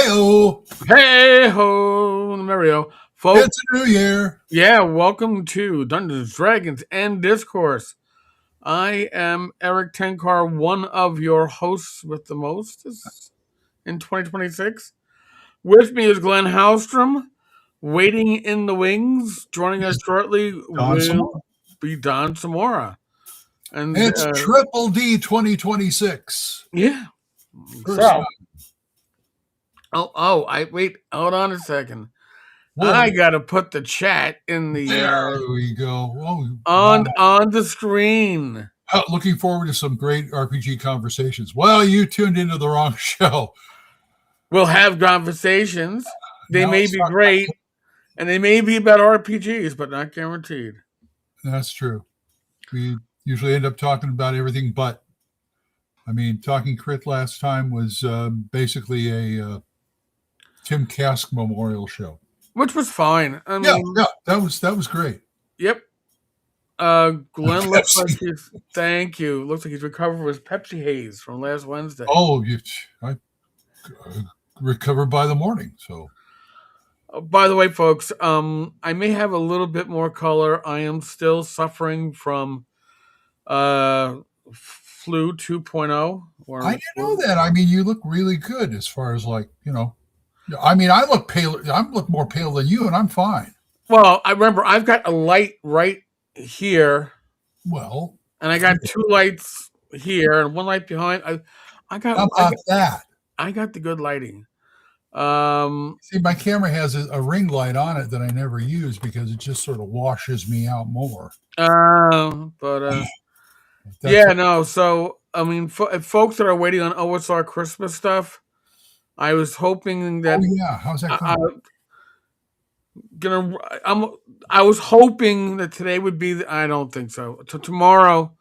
Hey-o! Hey ho, Mario. Folks, It's a new year. yeah, welcome to Dungeons, Dragons, and Discourse. I am Eric Tenkar, one of your hosts with the most in 2026. With me is Glen waiting in the wings. Joining us It's shortly Don will Samora. be Don Samora. And It's Triple D 2026. yeah, First so, time. hold on a second. I Whoa. got to put the chat in the There we go. Oh, on wow. on the screen. Looking forward to some great RPG conversations. Well, you tuned into the wrong show. We'll have conversations. They Now may let's be talk about great, and they may be about RPGs, but not guaranteed. That's true. We usually end up talking about everything but. Talking Crit last time was basically a Tim Kask memorial show. Which was fine. I Yeah, mean, yeah, that was great. yep. Glenn looks like Pepsi. he's. Thank you. Looks like he's recovered from his Pepsi haze from last Wednesday. Oh, I recovered by the morning. So By the way, folks, I may have a little bit more color. I am still suffering from uh, flu 2.0. I Or didn't know that. You look really good as far as I look pale. I look more pale than you, and I'm fine. well, I remember I've got a light right here, Well, and I got two lights here and one light behind. I got how I about got that? I got the good lighting. Um, See, my camera has a ring light on it that I never use because it just sort of washes me out more. but That's yeah, no. So I mean, folks that are waiting on OSR Christmas stuff, I was hoping oh that yeah, how's that I, going? gonna I'm I was hoping that today would be. I don't think so. So tomorrow,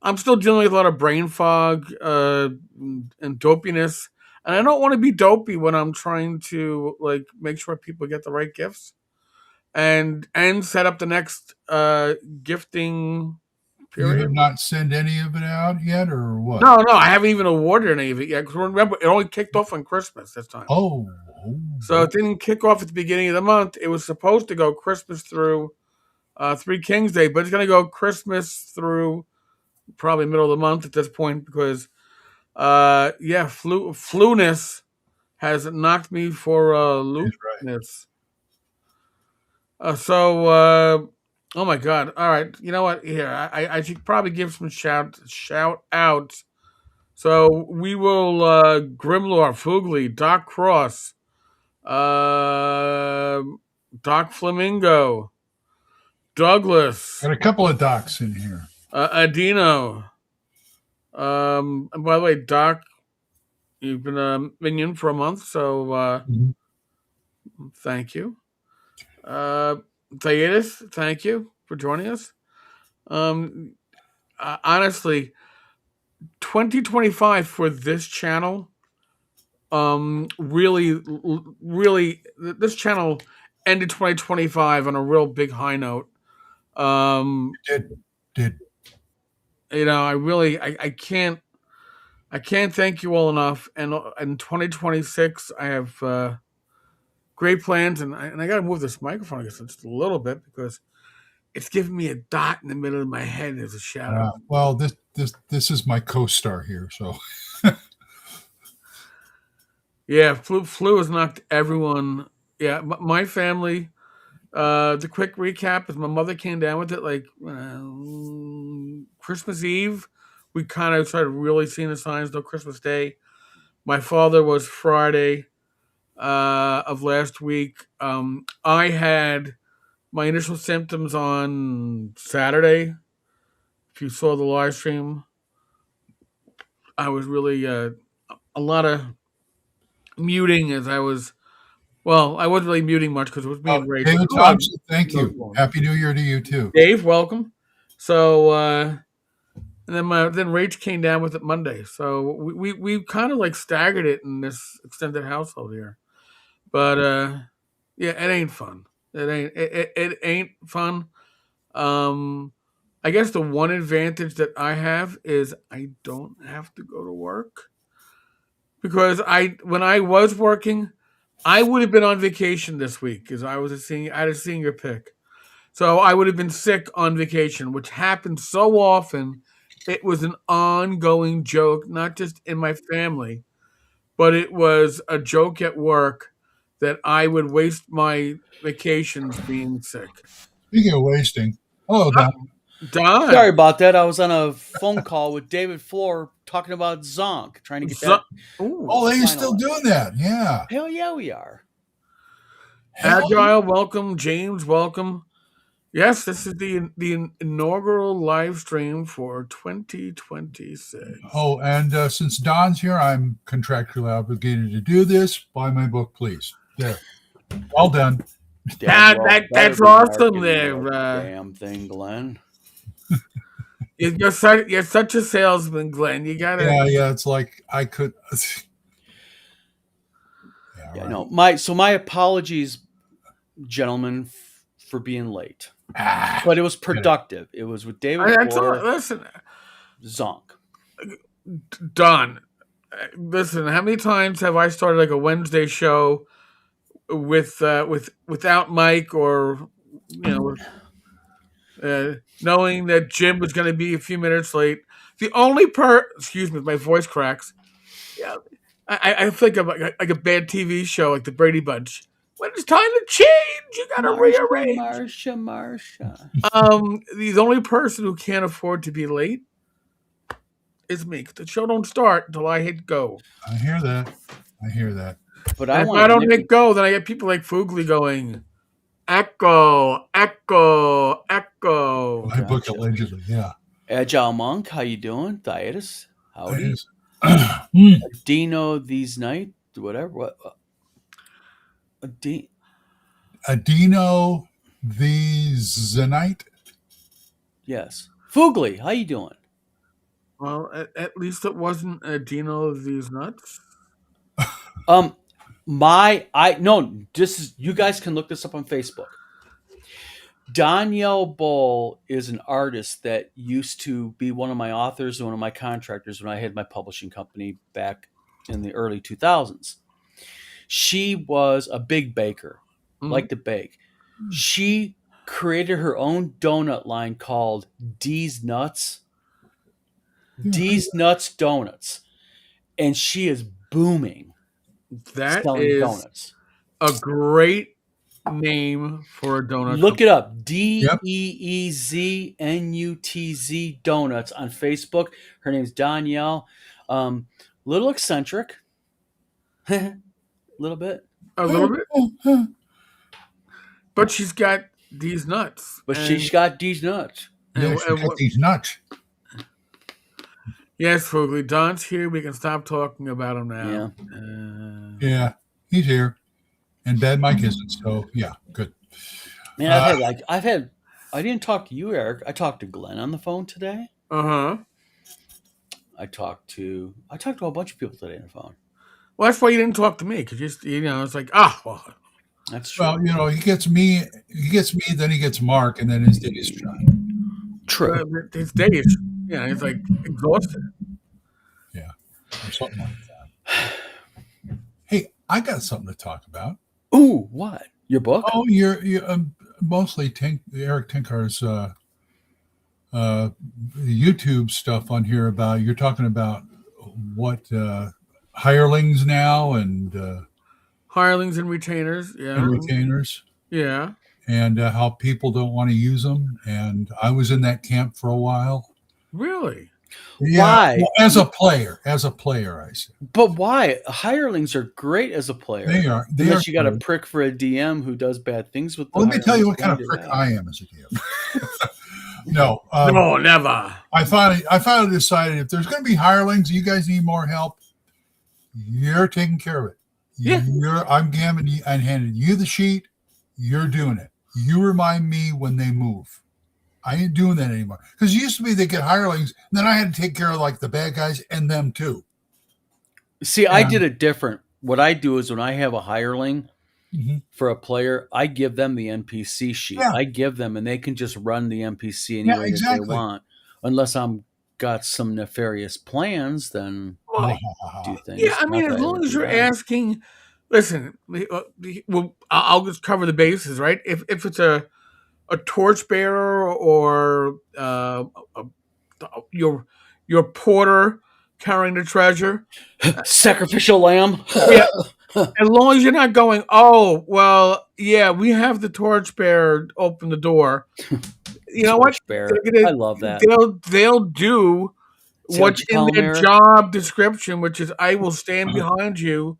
I'm still dealing with a lot of brain fog and dopiness, and I don't want to be dopey when I'm trying to like make sure people get the right gifts and set up the next gifting You have period. not sent any of it out yet, or what? No, I haven't even awarded any of it yet. Because remember, it only kicked off on Christmas this time. Oh, So it didn't kick off at the beginning of the month. It was supposed to go Christmas through Three Kings Day, but it's going to go Christmas through probably middle of the month at this point because, flu-ness has knocked me for a that's right. loopness. Oh my God! All right, you know what? Here, I should probably give some shout outs. So we will Grimlore, Fugly, Doc Cross, uh, Doc Flamingo, Douglas, Got a couple of docs in here. Adino. And by the way, Doc, you've been a minion for a month, so Mhm. thank you. Uh, Thayidis, thank you for joining us. Um, Honestly, 2025 for this channel, really, this channel ended 2025 on a real big high note. Um, Did I can't thank you all enough. And in 2026, I have great plans, and I got to move this microphone, I guess, just a little bit because it's giving me a dot in the middle of my head as a shadow. well, this is my co-star here, so Yeah, flu has knocked everyone. Yeah, my family. The quick recap is my mother came down with it like Christmas Eve. We kind of started really seeing the signs. No Christmas Day. My father was Friday of last week. I had my initial symptoms on Saturday. If you saw the live stream, I was really a lot of muting as I was. Well, I wasn't really muting much because it was me and Rachel. David Hello, Thompson, thank you. Happy New Year to you too. Dave, welcome. So, and then Rach came down with it Monday. So we kind of like staggered it in this extended household here. But yeah, it ain't fun. It ain't fun. Um, I guess the one advantage that I have is I don't have to go to work because when I was working, I would have been on vacation this week because I had a senior pick. So I would have been sick on vacation, which happened so often. It was an ongoing joke, not just in my family, but it was a joke at work that I would waste my vacations being sick. Speaking of wasting, hello, Don. Don, Sorry about that. I was on a phone call with David Floor talking about Zonk, trying to get that. Ooh. Oh, they're finalized. still doing that. Yeah. Hell yeah, we are. Agile, welcome. James, welcome. Yes, this is the inaugural live stream for 2026. Oh, and since Don's here, I'm contractually obligated to do this. Buy my book, please. There. All done. That's awesome there. Damn thing, Glenn. You're such a salesman, Glenn. You gotta. Yeah. It's like I could. Yeah, no. My apologies, gentlemen, for being late. But it was productive. It was with David Floor. Listen, Zonk. Don. Listen, how many times have I started like a Wednesday show without Mike, or knowing that Jim was going to be a few minutes late? The only excuse me, my voice cracks. Yeah, I think of like a bad TV show, like the Brady Bunch. When it's time to change, you got to rearrange. Marsha. The only person who can't afford to be late is me. The show don't start until I hit go. I hear that. But If I don't hit go, then I get people like Fugly going, echo, echo, echo. My book allegedly, yeah. Agile Monk, how you doing? Thietis, howdy. Dino these night, whatever. What? Adino the Zenite. Yes. Fugly, how you doing? Well, at least it wasn't Dino of these nuts. You guys can look this up on Facebook. Danielle Bull is an artist that used to be one of my authors and one of my contractors when I had my publishing company back in the early 2000s. She was a big baker, liked to bake. She created her own donut line called D's Nuts. D's Nuts Donuts. And she is booming. That selling is donuts. A great name for a donut. Look it up. DeeZnutz Donuts on Facebook. Her name's Danielle. Little eccentric. Little bit. A little bit. But she's got these nuts. But she's got these nuts. Yeah, she's got these nuts. Yes, Fugly. Don's here. We can stop talking about him now. Yeah. Yeah, he's here. And Bad Mike isn't, so yeah, good. Man, I didn't talk to you, Eric. I talked to Glen on the phone today. Uh-huh. I talked to a whole bunch of people today on the phone. Well, that's why you didn't talk to me, because it's like, well. That's true. Well, he gets me, then he gets Mark, and then his days shine. True. His days, he's like exhausted. Yeah, or something like that. Hey, I got something to talk about. Ooh, what? Your book? Oh, you're mostly Eric Tenkar's YouTube stuff on here about. You're talking about what hirelings now and hirelings and retainers, yeah, and how people don't want to use them. And I was in that camp for a while. Really? Yeah, why? Well, as a player, I said. But why? Hirelings are great as a player. They are. Unless you got a prick for a DM who does bad things with. Well, let me tell you what kind of prick I am as a DM. No, never. I finally decided if there's going to be hirelings, you guys need more help. You're taking care of it. Yeah. I'm giving you and handing you the sheet. You're doing it. You remind me when they move. I ain't doing that anymore. Because it used to be they get hirelings, and then I had to take care of like the bad guys and them too. See, I did it different. What I do is when I have a hireling for a player, I give them the NPC sheet. Yeah. I give them, and they can just run the NPC any way that they want. Unless I'm got some nefarious plans, then Well, do things. yeah, I Not mean, that as I long would as do you're that. asking, listen, well, I'll just cover the bases, right? If it's a torchbearer or a, your porter carrying the treasure, Sacrificial lamb. yeah, as long as you're not going, oh, well, yeah, we have the torchbearer open the door. You know what? Torchbearer. I love that. They'll do See what what's you in call him, their Eric? job description, which is I will stand behind you,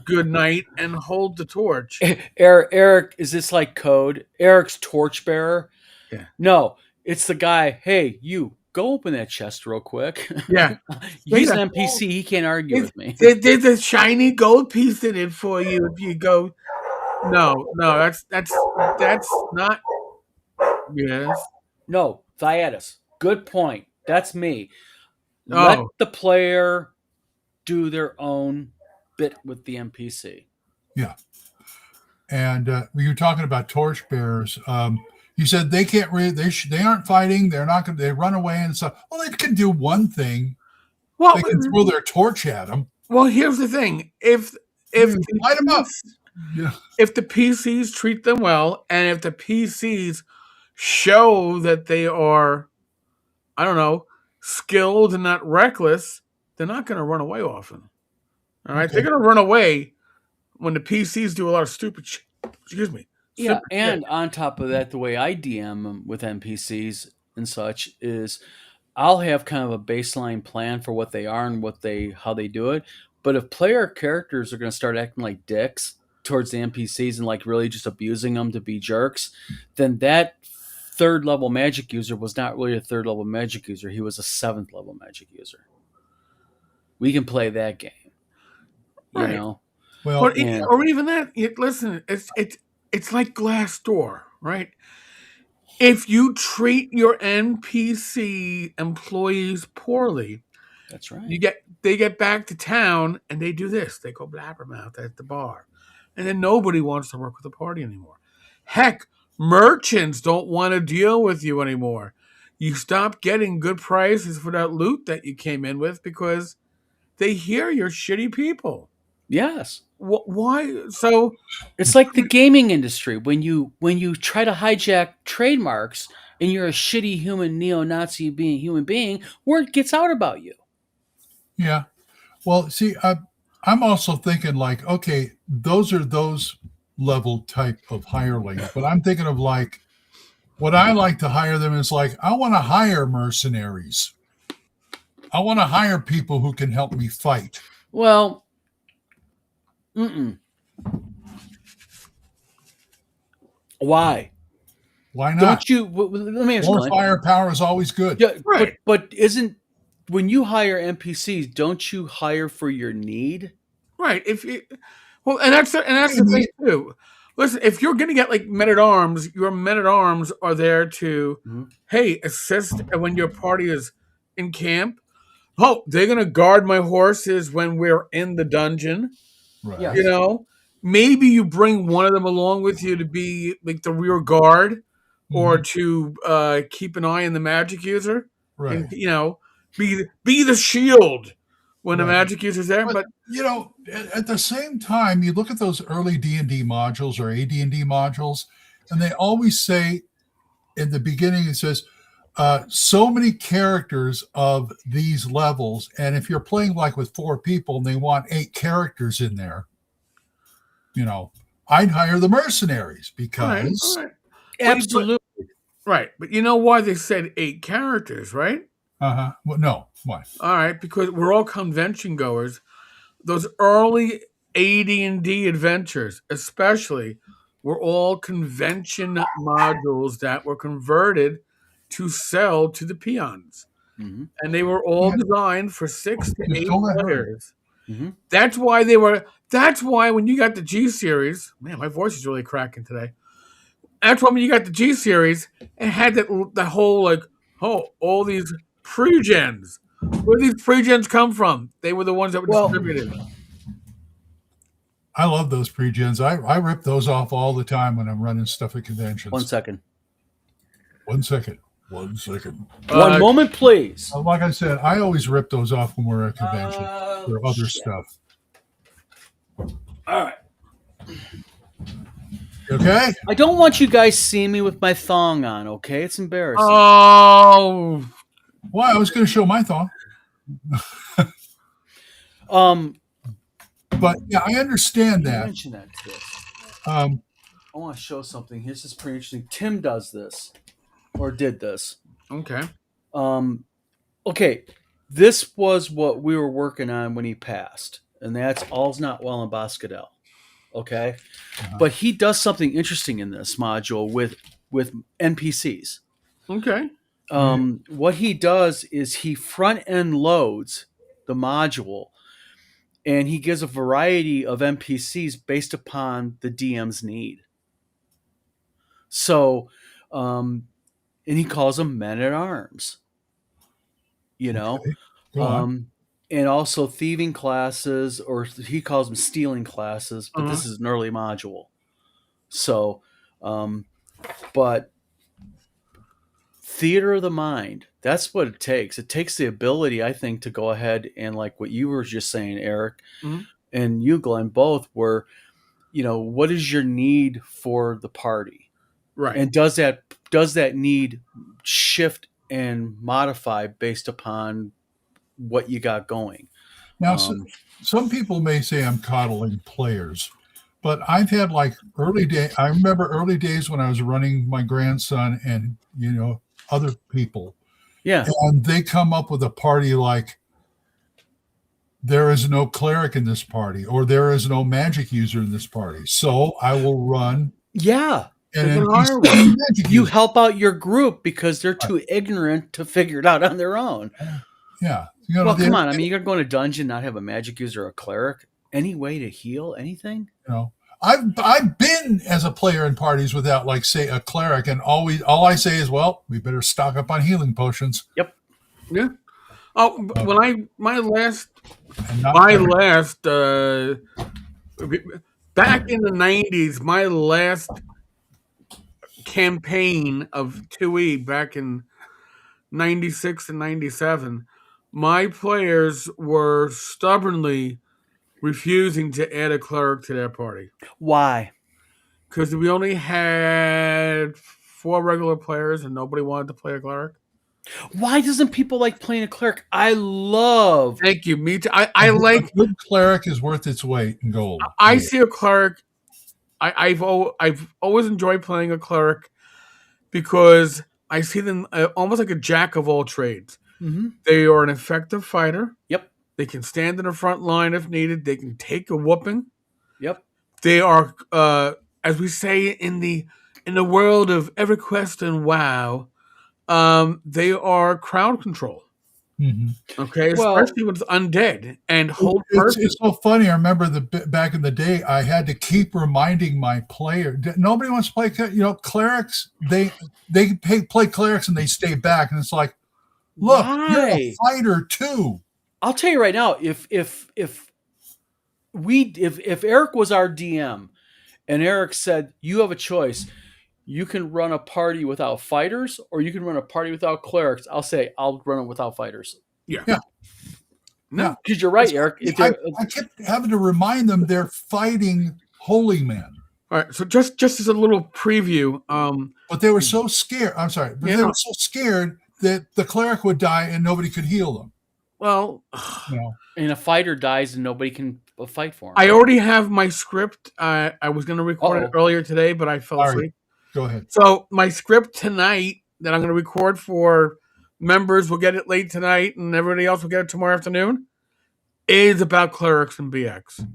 good night, and hold the torch. Eric, is this like code? Eric's torchbearer? Yeah. No, it's the guy. Hey, you go open that chest real quick. Yeah. He's Yeah. an NPC. He can't argue with me. There's a shiny gold piece in it for you if you go. No, that's not. Yes. No, Thyatus. Good point. That's me. Let Oh, the player do their own bit with the NPC. Yeah. And you're talking about torchbearers. You said they can't read. They aren't fighting. They're not going. They run away and stuff. Well, they can do one thing. well, They can throw their torch at them. well. Here's the thing: if Light them up. Yeah. if the PCs treat them well, and if the PCs show that they are, I don't know, skilled and not reckless, they're not going to run away often. All right, Okay. they're going to run away when the PCs do a lot of stupid shit. Excuse me. Yeah, Stupid and shit. on top of that, the way I DM with NPCs and such is I'll have kind of a baseline plan for what they are and how they do it. But if player characters are going to start acting like dicks towards the NPCs and like really just abusing them to be jerks, then that third level magic user was not really a third level magic user. He was a 7th level magic user. We can play that game, Right. you know. Well, Or even that. Listen, it's like Glassdoor, right? If you treat your NPC employees poorly, That's right. they get back to town and they do this. They go blabbermouth at the bar, and then nobody wants to work with the party anymore. Heck, merchants don't want to deal with you anymore. You stop getting good prices for that loot that you came in with because they hear you're shitty people. Yes. Why? So It's like the gaming industry when you try to hijack trademarks and you're a shitty human neo-Nazi human being, word gets out about you. yeah. Well, see, I'm also thinking like, okay, those are those level type of hirelings, but I'm thinking of like, what I like to hire them is like, I want to hire mercenaries. I want to hire people who can help me fight. Well, why? Why not? Don't you? Let me ask you. More firepower is always good. Yeah, Right. but isn't when you hire NPCs, don't you hire for your need? right, and that's the thing too. Listen, if you're going to get like men at arms, your men at arms are there to, hey, assist when your party is in camp. Oh, they're going to guard my horses when we're in the dungeon. Right. Yeah. You know, maybe you bring one of them along with you to be like the rear guard or to keep an eye on the magic user. Right. And, you know, be the shield when the Right. magic user's there. But you know, at the same time, you look at those early D&D modules or AD&D modules, and they always say in the beginning, it says, so many characters of these levels. And if you're playing like with 4 people and they want 8 characters in there, you know, I'd hire the mercenaries because all right. Absolutely. Right. But you know why they said 8 characters, right? well, no, why? All right, because we're all convention goers. Those early AD&D adventures, especially, were all convention modules that were converted to sell to the peons. Mhm. And they were all designed for 6 to 8 Don't let her. players. Mhm. That's why when you got the G series, man, my voice is really cracking today. That's why when you got the G series, it had that whole like, all these pre-gens. Where did these pre-gens come from? They were the ones that were distributed. I love those pre-gens. I rip those off all the time when I'm running stuff at conventions. 1 second. 1 second. 1 second. One moment, please. Like I said, I always rip those off when we're at convention. for other shit. stuff. All right. Okay. I don't want you guys seeing me with my thong on, okay? It's embarrassing. Oh, Well, I was going to show my thong, but yeah, I understand you that. mentioned that to this. Um, I want to show something. This is pretty interesting. Tim does this, or did this. okay. Okay, this was what we were working on when he passed, and that's All's Not Well in Boscadell. Okay, but he does something interesting in this module with NPCs. Okay. What he does is he front end loads the module, and he gives a variety of NPCs based upon the DM's need. So, and he calls them men at arms. You know, okay. Go on. and also thieving classes, or he calls them stealing classes. But this is an early module. So, but theater of the mind, that's what it takes. It takes the ability, I think, to go ahead and, like what you were just saying, Eric, and you, Glenn, both were, what is your need for the party? Right. And does that need shift and modify based upon what you got going? Now, some people may say I'm coddling players, but I've had like early day. I remember early days when I was running my grandson and other people. Yeah. And they come up with a party like there is no cleric in this party, or there is no magic user in this party. So I will run. Yeah. And you help out your group because they're too ignorant to figure it out on their own. Yeah. Well, come on. I mean, you're going to a dungeon, not have a magic user or a cleric. Any way to heal anything? I've been as a player in parties without, like, say, a cleric, and all I say is, well, we better stock up on healing potions. Yep. Yeah. Oh, my last back in the 90s, my last campaign of 2E back in 96 and 97, my players were stubbornly refusing to add a cleric to their party. Why? Because we only had 4 regular players and nobody wanted to play a cleric. Why doesn't people like playing a cleric? I love. Thank you. Me too. I like. A good cleric is worth its weight in gold. I see a cleric. I've always enjoyed playing a cleric because I see them almost like a jack of all trades. Mm-hmm. They are an effective fighter. Yep. They can stand in the front line if needed. They can take a whooping. Yep. They are, as we say in the world of EverQuest and WoW, they are crowd control. Mm-hmm. Okay, especially with undead and hold person. It's so funny. I remember back in the day, I had to keep reminding my player. Nobody wants to play, clerics. They play clerics and they stay back, and it's like, look, you're a fighter too. I'll tell you right now, if Eric was our DM, and Eric said, you have a choice. You can run a party without fighters, or you can run a party without clerics. I'll say I'll run it without fighters. Yeah. No, because you're right, Eric. I kept having to remind them they're fighting holy men. All right. So just as a little preview, but they were so scared. I'm sorry, but they were so scared that the cleric would die and nobody could heal them. Well, and a fighter dies and nobody can fight for him. I already have my script. I was going to record it earlier today, but I fell asleep. Go ahead. So my script tonight that I'm going to record for members, will get it late tonight, and everybody else will get it tomorrow afternoon, is about clerics and BX.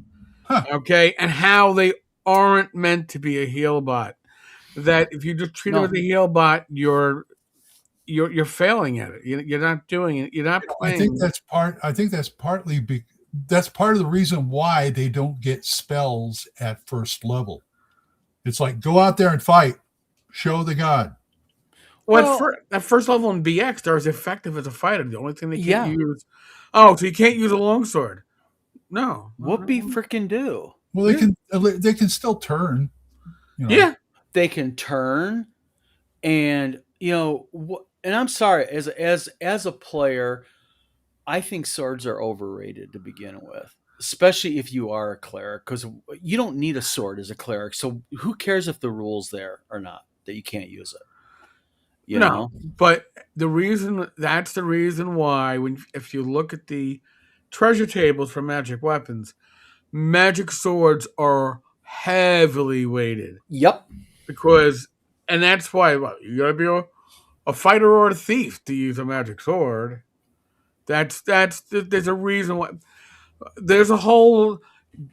Huh. Okay? And how they aren't meant to be a heal bot. That if you just treat them as a heal bot, you're failing at it. You're not doing it. You're not playing. I think that's partly that's part of the reason why they don't get spells at first level. It's like, go out there and fight. Show the god. Well, at first level in BX, they're as effective as a fighter. The only thing they can't use. Oh, so you can't use a longsword? No. Whoopee freaking do. Well, they can still turn. Yeah, they can turn, and and I'm sorry, as a player, I think swords are overrated to begin with, especially if you are a cleric, because you don't need a sword as a cleric. So who cares if the rule's there or not that you can't use it? You No, know? but that's the reason why if you look at the treasure tables for magic weapons, magic swords are heavily weighted Yep. because, and that's why you gotta be a fighter or a thief to use a magic sword. There's a reason why. There's a whole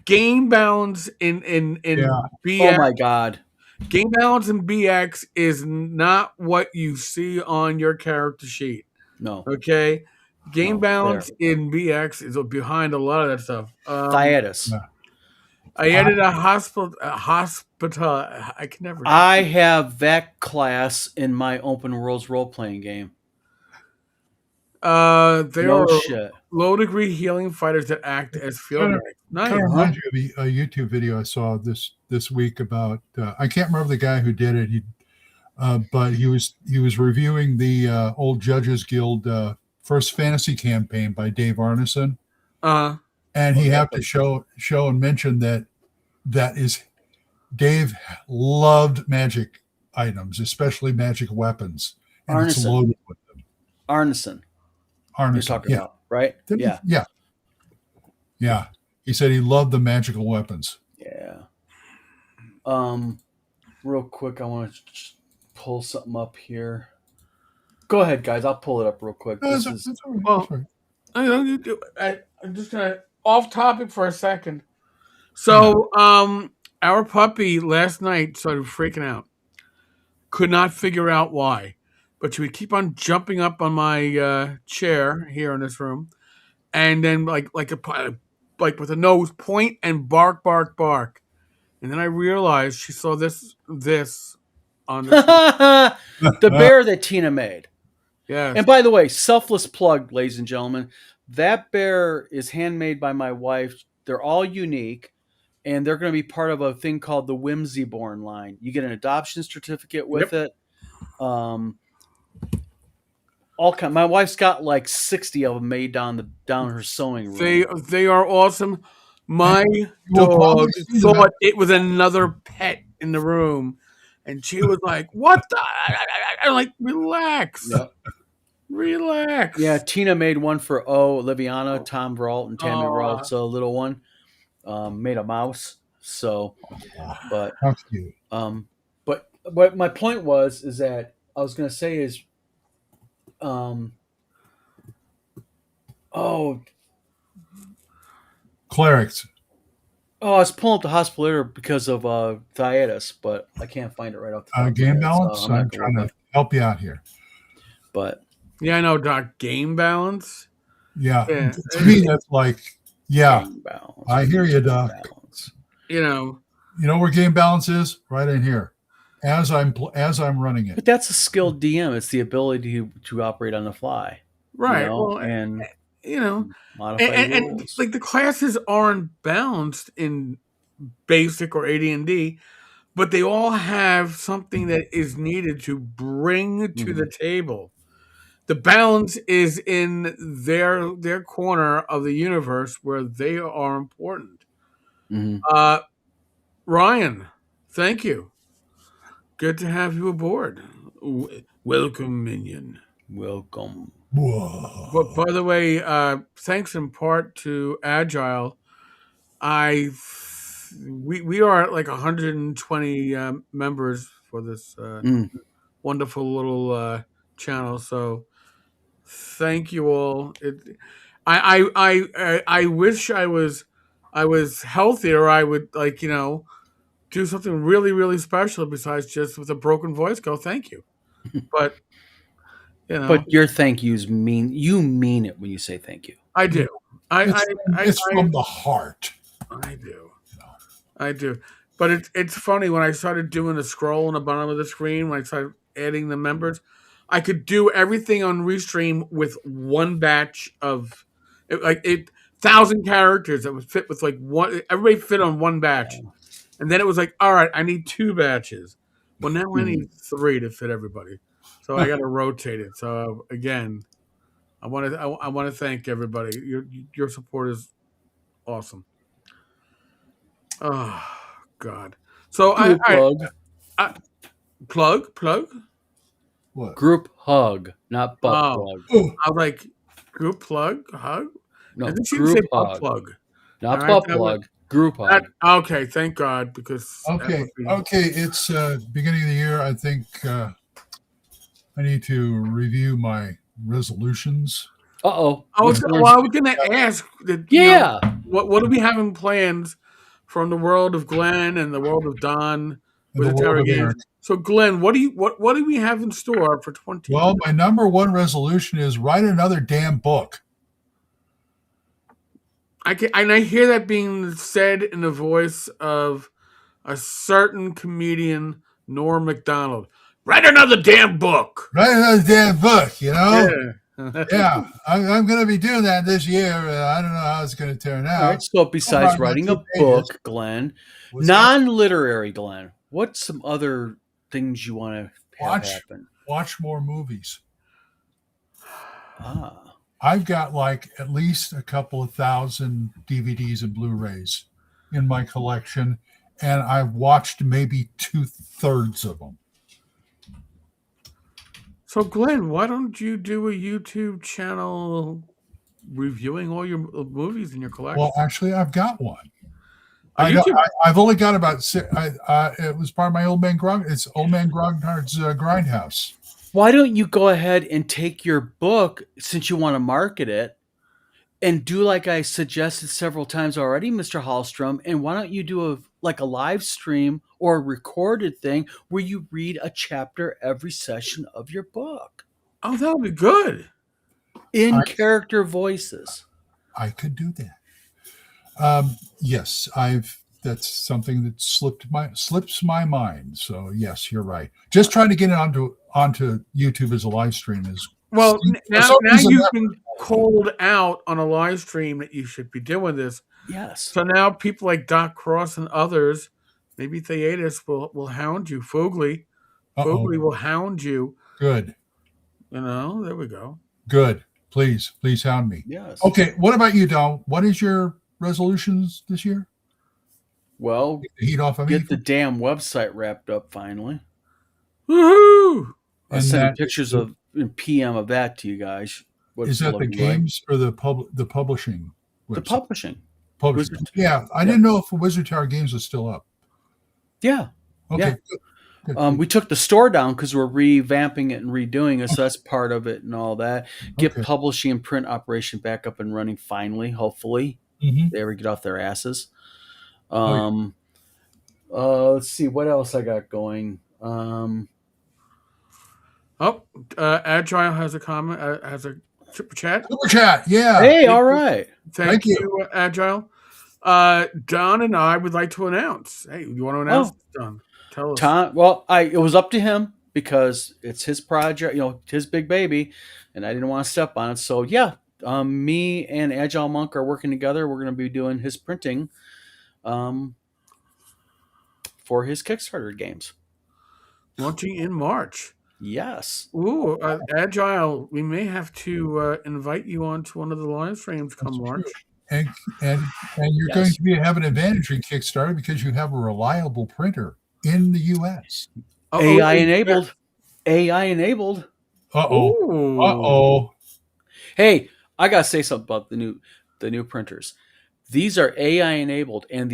game balance Yeah. in Oh BX. my God. Game balance in BX is not what you see on your character sheet. No. Okay, game No. balance There. in BX is behind a lot of that stuff. Thyatus. Yeah. I added a hospital. I can never. I have that class in my open worlds role playing game. They No are shit. low degree healing fighters that act as field Kind of, medics. Nice. kind of reminds you of a YouTube video I saw this week about I can't remember the guy who did it. But he was reviewing the Old Judges Guild First Fantasy campaign by Dave Arneson, and he had to show and mention that is Dave loved magic items, especially magic weapons, and it's Arneson. loaded with them. Arneson. You're Arneson, talking yeah, about, right? Yeah. yeah. He said he loved the magical weapons. Yeah. Real quick, I want to pull something up here. Go ahead, guys. I'll pull it up real quick. No, This that's is all right, Well, that's all right. I'm just gonna off topic for a second. So, our puppy last night started freaking out. Could not figure out why, but she would keep on jumping up on my chair here in this room, and then like with a nose point and bark, bark, bark. And then I realized she saw this on the the bear that Tina made. yes. And by the way, selfless plug, ladies and gentlemen. That bear is handmade by my wife. They're all unique, and they're going to be part of a thing called the Whimsy Born line. You get an adoption certificate with it. All kind. My wife's got like 60 of them made down her sewing room. They are awesome. My will dog probably see them thought it was another pet in the room, and she was like, "What the?" I'm like, "Relax, Yep. relax." Yeah, Tina made one for Liviana, Tom Brault, and Tammy Brault's a little one. Made a mouse. So, but How cute. but what my point is that I was going to say is, Clerics. I was pulling up the hospital because of Thyatus, but I can't find it right off the top of my Game head, balance. so I'm trying to help you out here. But Yeah, I know, Doc. Game balance. Yeah, Yeah. to me that's like, yeah, game balance, I hear you, Doc. balance. You know, You know where game balance is? Right in here. As I'm running it. But that's a skilled DM. It's the ability to operate on the fly, right? You know, Well, and you know, modify and rules. like the classes aren't balanced in basic or AD&D, but they all have something that is needed to bring to the table. The balance is in their corner of the universe where they are important. Mhm. Ryan, thank you. Good to have you aboard. Welcome, minion. Welcome. Whoa. But by the way, thanks in part to Agile, we are at like 120 members for this wonderful little channel. So thank you all. I wish I was healthier. I would do something really really special besides just with a broken voice go thank you. But But your thank yous mean it when you say thank you. I do. It's from the heart. I do. I do. But it's funny when I started doing the scroll on the bottom of the screen, when I started adding the members, I could do everything on Restream with one batch of 1,000 characters that would fit with like one. Everybody fit on one batch, and then it was like, all right, I need 2 batches. Well, now I need 3 to fit everybody, so I got to rotate it. So again, I want to thank everybody. Your support is awesome. Oh God. So Group hug. I plug. What? Group hug, not butt Oh, plug. Oh, I was like group plug hug. I No, think she group say butt hug, plug. All not right, butt plug. Group hug. okay. Thank God, because that okay. would be. Okay. It's beginning of the year. I think I need to review my resolutions. Uh-oh. I was Which well, ones? I was going to ask that. Yeah. What do we have in plans from the world of Glenn and the world of Don In with the the world Terra of games? Eric. So, Glenn, what do we have in store for 20? Well, my number one resolution is write another damn book. I hear that being said in the voice of a certain comedian, Norm Macdonald. Write another damn book. Write another damn book, you know? Yeah. Yeah, I'm going to be doing that this year. I don't know how it's going to turn All right. out. So besides Probably about writing 2 a pages. book, Glenn, What's that? non-literary Glenn, what's some other things you want to have happen? Watch more movies. Ah. I've got like at least a couple of thousand DVDs and Blu-rays in my collection, and I've watched maybe 2/3 of them. So, Glenn, why don't you do a YouTube channel reviewing all your movies in your collection? Well, actually, I've got one. A YouTube. I've only got about six. It was part of my old man It's old man Grognard's Grindhouse. Why don't you go ahead and take your book, since you want to market it, and do like I suggested several times already, Mr. Hallstrom, and why don't you do a live stream or a recorded thing where you read a chapter every session of your book Oh, that would be good. in character voices? I could do that. Yes, that's something that slips my mind. So yes, you're right. Just trying to get it onto YouTube as a live stream is Well, now reason you've that- been called out on a live stream that you should be doing this. Yes. So now people like Doc Cross and others, maybe Theatus will hound you. Fogley will hound you. Good. You know, there we go. Good. Please hound me. Yes. Okay. What about you, Don? What is your resolutions this year? Well, Get the heat off of me. get the damn website wrapped up finally. Woohoo! I'll send pictures of PM of that to you guys. Is that the games or the publishing? The publishing. Publishing. Yeah, I didn't know if Wizard Tower Games was still up. Yeah. Okay. Yeah. Good. We took the store down because we're revamping it and redoing it, so that's part of it and all that. Get publishing and print operation back up and running finally, hopefully. Mm-hmm. They ever get off their asses. Let's see what else I got going. Agile has a comment, has a super chat. Super chat, yeah. Hey, all right. Thank you, Agile. Don and I would like to announce. Hey, you want to announce, Don? Tell us. Well, it was up to him because it's his project, his big baby, and I didn't want to step on it. So yeah, me and Agile Monk are working together. We're going to be doing his printing, for his Kickstarter games. Launching in March. Yes. Ooh, Agile, we may have to invite you onto one of the live streams come March. And you're going to have an advantage in Kickstarter because you have a reliable printer in the U.S. AI enabled. AI enabled. Uh-oh. Hey, I gotta say something about the new printers. These are AI enabled, and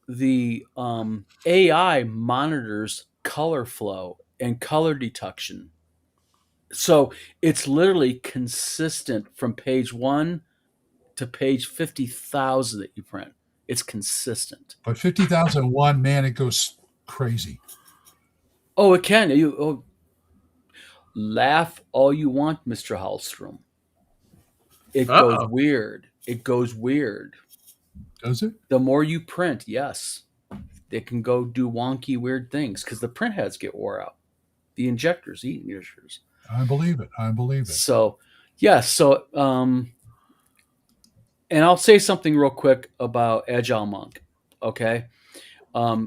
the AI monitors color flow and color detection. So it's literally consistent from page 1 to page 50,000 that you print. It's consistent. But 50,001, man, it goes crazy. Oh, it can. Laugh all you want, Mr. Hallstrom. It goes weird. It goes weird. Does it? The more you print, yes. It can go do wonky, weird things because the print heads get wore out. The injectors, injectors. I believe it. So, yes. So, and I'll say something real quick about Agile Monk. Okay.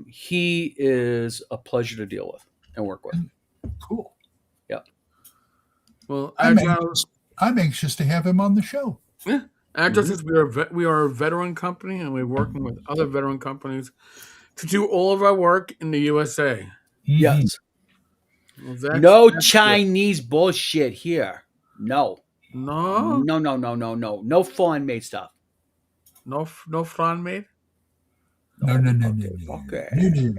He is a pleasure to deal with and work with. Cool. Yep. Well, I'm Agile, I'm anxious to have him on the show. Yeah. And just as we are a veteran company, and we're working with other veteran companies to do all of our work in the USA. Mhm. Yes. Well, No that's Chinese bullshit here. No. good. No, No foreign made stuff. no flan made. No. Okay. No.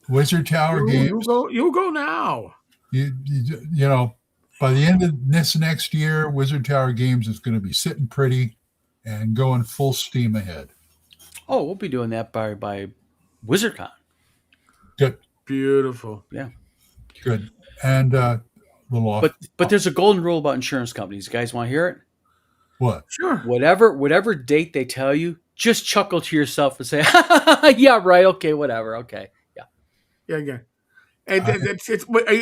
Wizard Tower games. You go now. You know, by the end of this next year, Wizard Tower Games is going to be sitting pretty and going full steam ahead. Oh, we'll be doing that by WizardCon. Good, Beautiful. Yeah. good, and little off. But there's a golden rule about insurance companies. You guys want to hear it? What? Sure. Whatever date they tell you, just chuckle to yourself and say, "Yeah, right. Okay, whatever. Okay, yeah." Yeah. And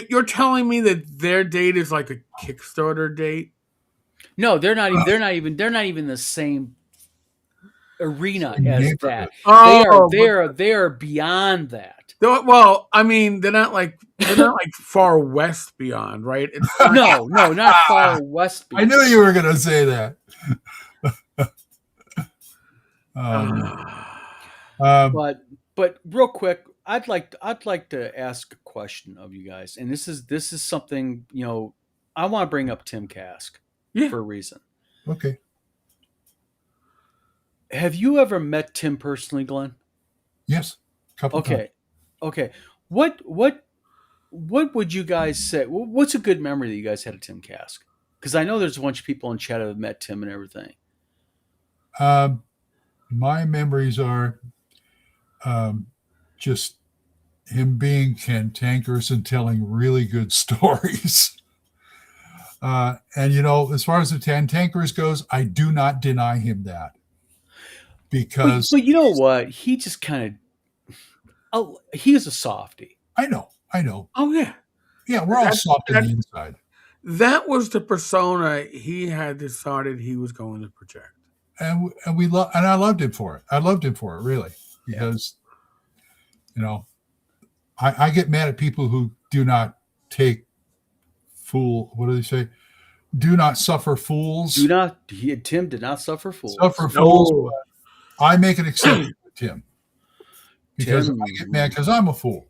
you're telling me that their date is like a Kickstarter date? No, they're not even the same arena Same as neighborhood. that. Oh, They are beyond that. well, I mean, they're not like far west beyond, right? It's No, not far west. I knew you were going to say that. But real quick, I'd like to ask a question of you guys, and this is something I want to bring up Tim Kask for a reason. Okay. Have you ever met Tim personally, Glenn? Yes. Couple times. Okay. What would you guys say? What's a good memory that you guys had of Tim Kask? Because I know there's a bunch of people in chat that have met Tim and everything. My memories are just him being cantankerous and telling really good stories. And as far as the cantankerous goes, I do not deny him that. Because but you know what? He just kind of he is a softie. I know. Oh yeah. Yeah, we're all soft on the inside. That was the persona he had decided he was going to project. And I loved him for it. I loved him for it, really, because I get mad at people who do not take what do they say? Do not suffer fools. Tim did not suffer fools. Fools. I make an exception with Tim because I get mad because I'm a fool.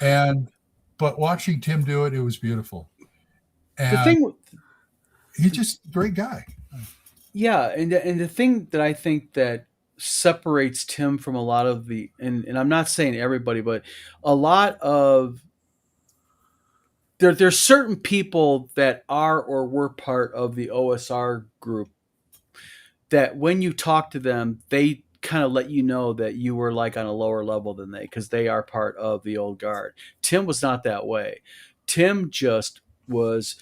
But watching Tim do it, it was beautiful. And he's just a great guy. Yeah, and the thing that I think that separates Tim from a lot of and I'm not saying everybody, but a lot of there's certain people that are or were part of the OSR group that when you talk to them, they kind of let you know that you were like on a lower level than because they are part of the old guard. Tim was not that way. Tim just was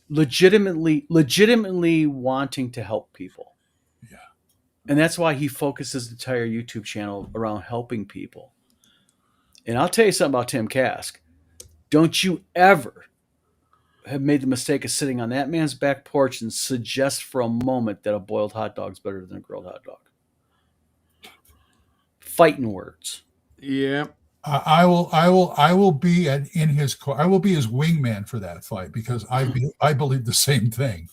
legitimately wanting to help people. Yeah. And that's why he focuses the entire YouTube channel around helping people. And I'll tell you something about Tim Kask. Don't you ever have made the mistake of sitting on that man's back porch and suggest for a moment that a boiled hot dog's better than a grilled hot dog. Fighting words. Yeah. I will be in his I will be his wingman for that fight because I believe the same thing.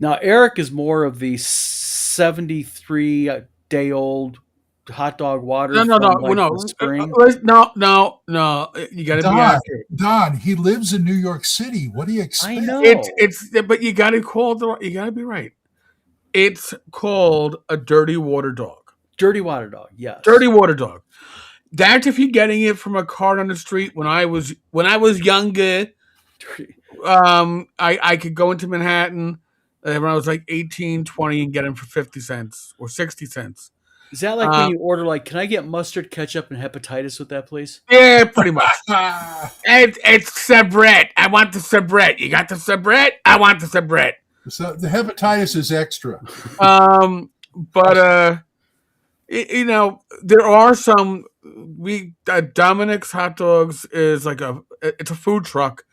Now Eric is more of the 73-day-old hot dog water. No. Spring. No. You got to be accurate. Don, he lives in New York City. What do you expect? I know. But you got to you got to be right. It's called a dirty water dog. Dirty water dog. Yes. Dirty water dog. That's if you're getting it from a cart on the street. When I was younger, I could go into Manhattan when I was like 18, 20 and get them for 50 cents or 60 cents. Is that like when you order can I get mustard, ketchup, and hepatitis with that, please? Yeah, pretty much. It's Sabret. I want the Sabret. You got the Sabret? I want the Sabret. So the hepatitis is extra. But there are some. Dominic's Hot Dogs is it's a food truck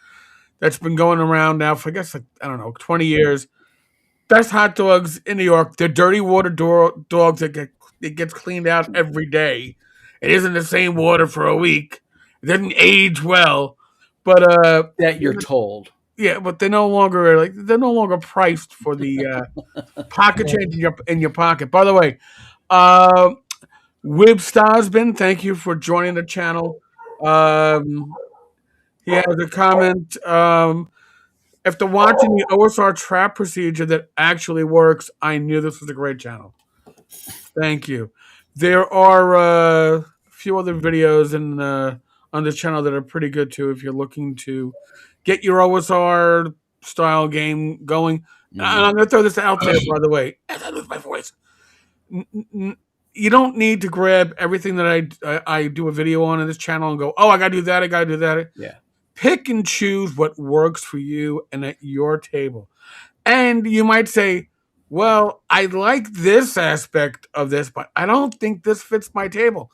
that's been going around now for I guess 20 years. Best hot dogs in New York. They're dirty water dogs that gets cleaned out every day. It isn't the same water for a week. It doesn't age well, but that you're told. Yeah, but they're no longer priced for the pocket change in your pocket. By the way, uh, Wib Starsbin, thank you for joining the channel. He has a comment. After watching the OSR trap procedure that actually works, I knew this was a great channel. Thank you. There are a few other videos on this channel that are pretty good too. If you're looking to get your OSR style game going, and I'm going to throw this out there, by the way, as I lose my voice. You don't need to grab everything that I do a video on in this channel and go, oh, I got to do that. I got to do that. Yeah. Pick and choose what works for you and at your table. And you might say, well, I like this aspect of this, but I don't think this fits my table.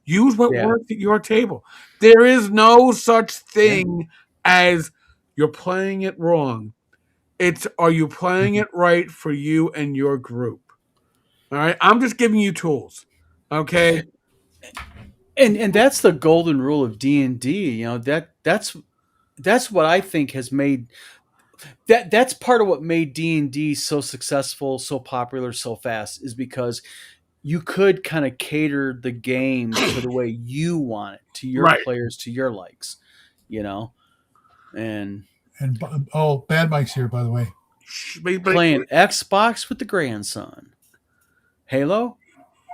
Use what works at your table. There is no such thing as you're playing it wrong. It's, are you playing it right for you and your group? All right. I'm just giving you tools. Okay. And that's the golden rule of D&D. You know, that's what I think has made that's part of what made D&D so successful, so popular, so fast, is because you could kind of cater the game to the way you want it, to your players, to your likes, you know. And Bad Mike's here, by the way. Playing Xbox with the grandson. Halo?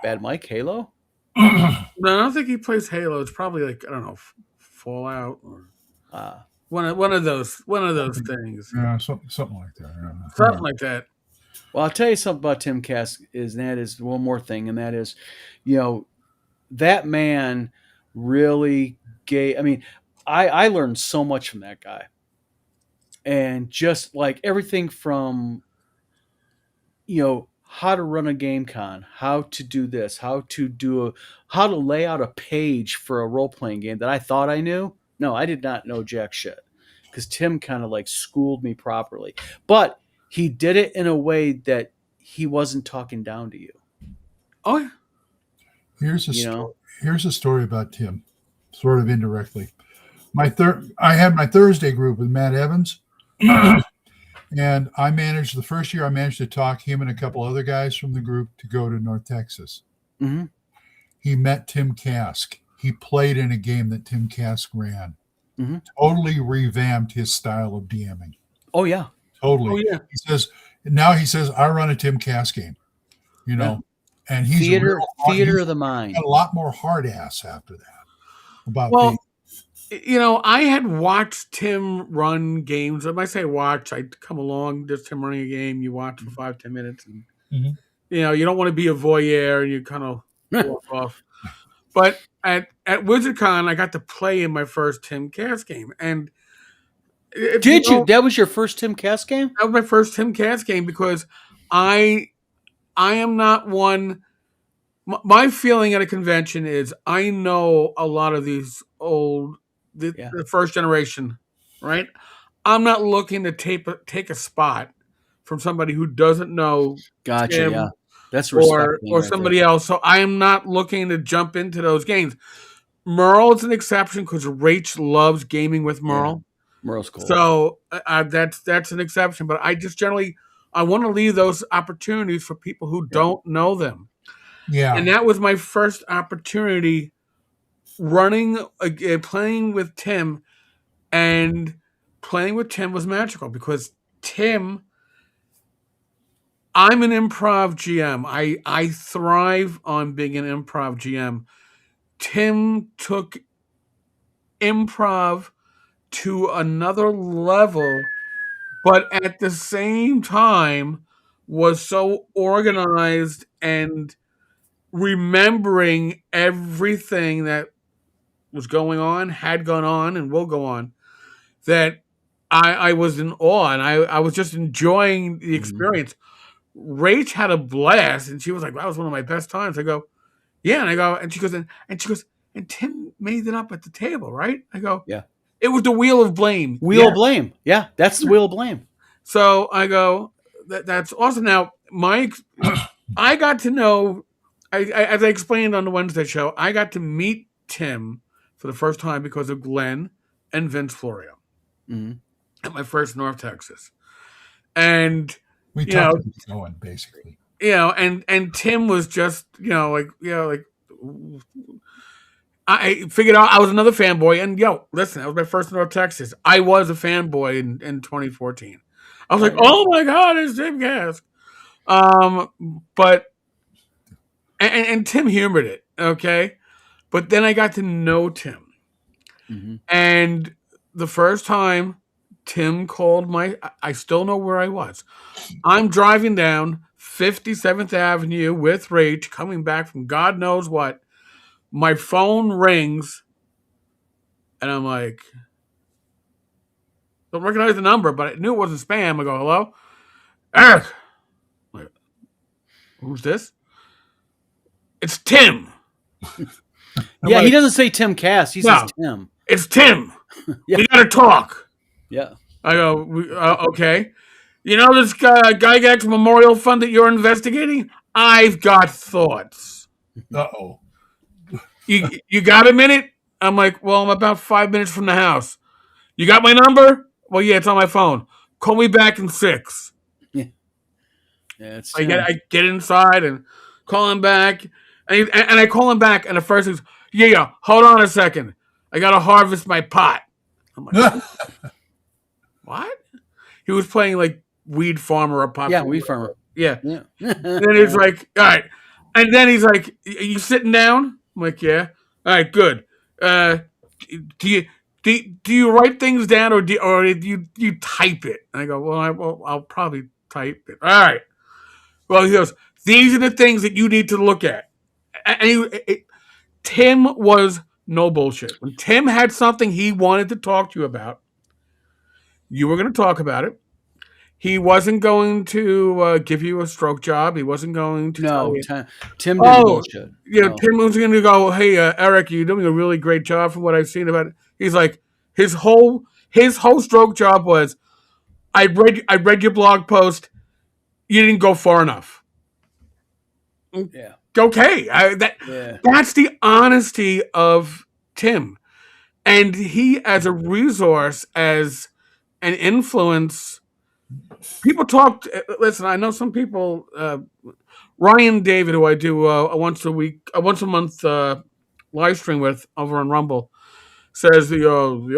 Bad Mike, Halo? No, I don't think he plays Halo. It's probably like, I don't know, Fallout or one of those things. Yeah, something like that. Yeah. Something like that. Well, I'll tell you something about Tim Kask, that is one more thing, and that is, you know, that man really gave. I mean, I learned so much from that guy, and just like everything from, you know, how to run a game con, how to do this, how to lay out a page for a role playing game that I thought I knew. No, I did not know jack shit, because Tim kind of like schooled me properly, but he did it in a way that he wasn't talking down to you. Oh yeah. Here's a story about Tim, sort of indirectly. I had my Thursday group with Matt Evans, and I managed the first year. I managed to talk him and a couple other guys from the group to go to North Texas. Mm-hmm. He met Tim Kask. He played in a game that Tim Kask ran. Mm-hmm. Totally revamped his style of DMing. Oh yeah. Totally. Oh, yeah. He says, I run a Tim Kask game, you know, and he's theater of the mind. A lot more hard ass after that. You know, I had watched Tim run games. When I say watch, I'd come along, just Tim running a game. You watch for 5-10 minutes, and you know, you don't want to be a voyeur, and you kind of walk off. But at WizardCon, I got to play in my first Tim Kask game, and did you? That was your first Tim Kask game? That was my first Tim Kask game, because I am not one. My feeling at a convention is I know a lot of these old, the first generation, right? I'm not looking to take a spot from somebody who doesn't know. Gotcha. Tim, yeah, that's respect or somebody else. So I am not looking to jump into those games. Merle is an exception because Rach loves gaming with Merle. Yeah. Merle's cool. So that's an exception, but I just generally I want to leave those opportunities for people who don't know them. Yeah, and that was my first opportunity playing with Tim, and playing with Tim was magical because Tim. I'm an improv GM. I thrive on being an improv GM. Tim took improv to another level, but at the same time was so organized and remembering everything that was going on, had gone on, and will go on, that I was in awe, and I was just enjoying the experience. Rach had a blast, and she was like, that was one of my best times. I go, yeah, and I go, and she goes, and Tim made it up at the table, right? I go, yeah. It was the wheel of blame. Wheel of blame. Yeah, that's the wheel of blame. So I go, that's awesome. Now, I got to know, as I explained on the Wednesday show, I got to meet Tim for the first time because of Glen and Vince Florio. Mm-hmm. at my first North Texas, and We you know, talked about going basically. and Tim was just like I figured out I was another fanboy, and listen, that was my first North Texas. I was a fanboy in 2014. I was like, yeah. oh my god, it's Tim Cask. But and Tim humored it, okay. But then I got to know Tim, Mm-hmm. and the first time Tim called I still know where I was. I'm driving down 57th Avenue with Rach, coming back from God knows what. My phone rings, and I'm like, don't recognize the number, but I knew it wasn't spam. I go, hello? Eric. I'm like, who's this? It's Tim. I'm Yeah, he like, doesn't say Tim Cass. He no, says Tim. it's Tim. Yeah. We got to talk. Yeah. I go, okay. You know this Gygax Memorial Fund that you're investigating? I've got thoughts. Uh-oh. You got a minute? I'm like, well, I'm about 5 minutes from the house. You got my number? Well, yeah, it's on my phone. Call me back in 6. Yeah. Yeah, it's I Tim. get inside and call him back. And I call him back, and the first thing is, yeah, hold on a second. I got to harvest my pot. I'm like, what? He was playing like Weed Farmer or Pop. Yeah, Weed Farmer. Yeah. Yeah. And then he's like, all right. And then he's like, you sitting down? I'm like, yeah. All right, good. Do you write things down or do you type it? And I go, well, I'll probably type it. All right. Well, he goes, these are the things that you need to look at. And Tim was no bullshit. When Tim had something he wanted to talk to you about, you were going to talk about it. He wasn't going to give you a stroke job. He wasn't going to tell No, you. Tim didn't bullshit. No. Tim was going to go, hey, Eric, you're doing a really great job from what I've seen about it. He's like, his whole stroke job was, I read your blog post. You didn't go far enough. Yeah. Okay, that's the honesty of Tim, and he as a resource, as an influence. People talk. Listen, I know some people. Ryan David, who I do a once a month live stream with over on Rumble, says the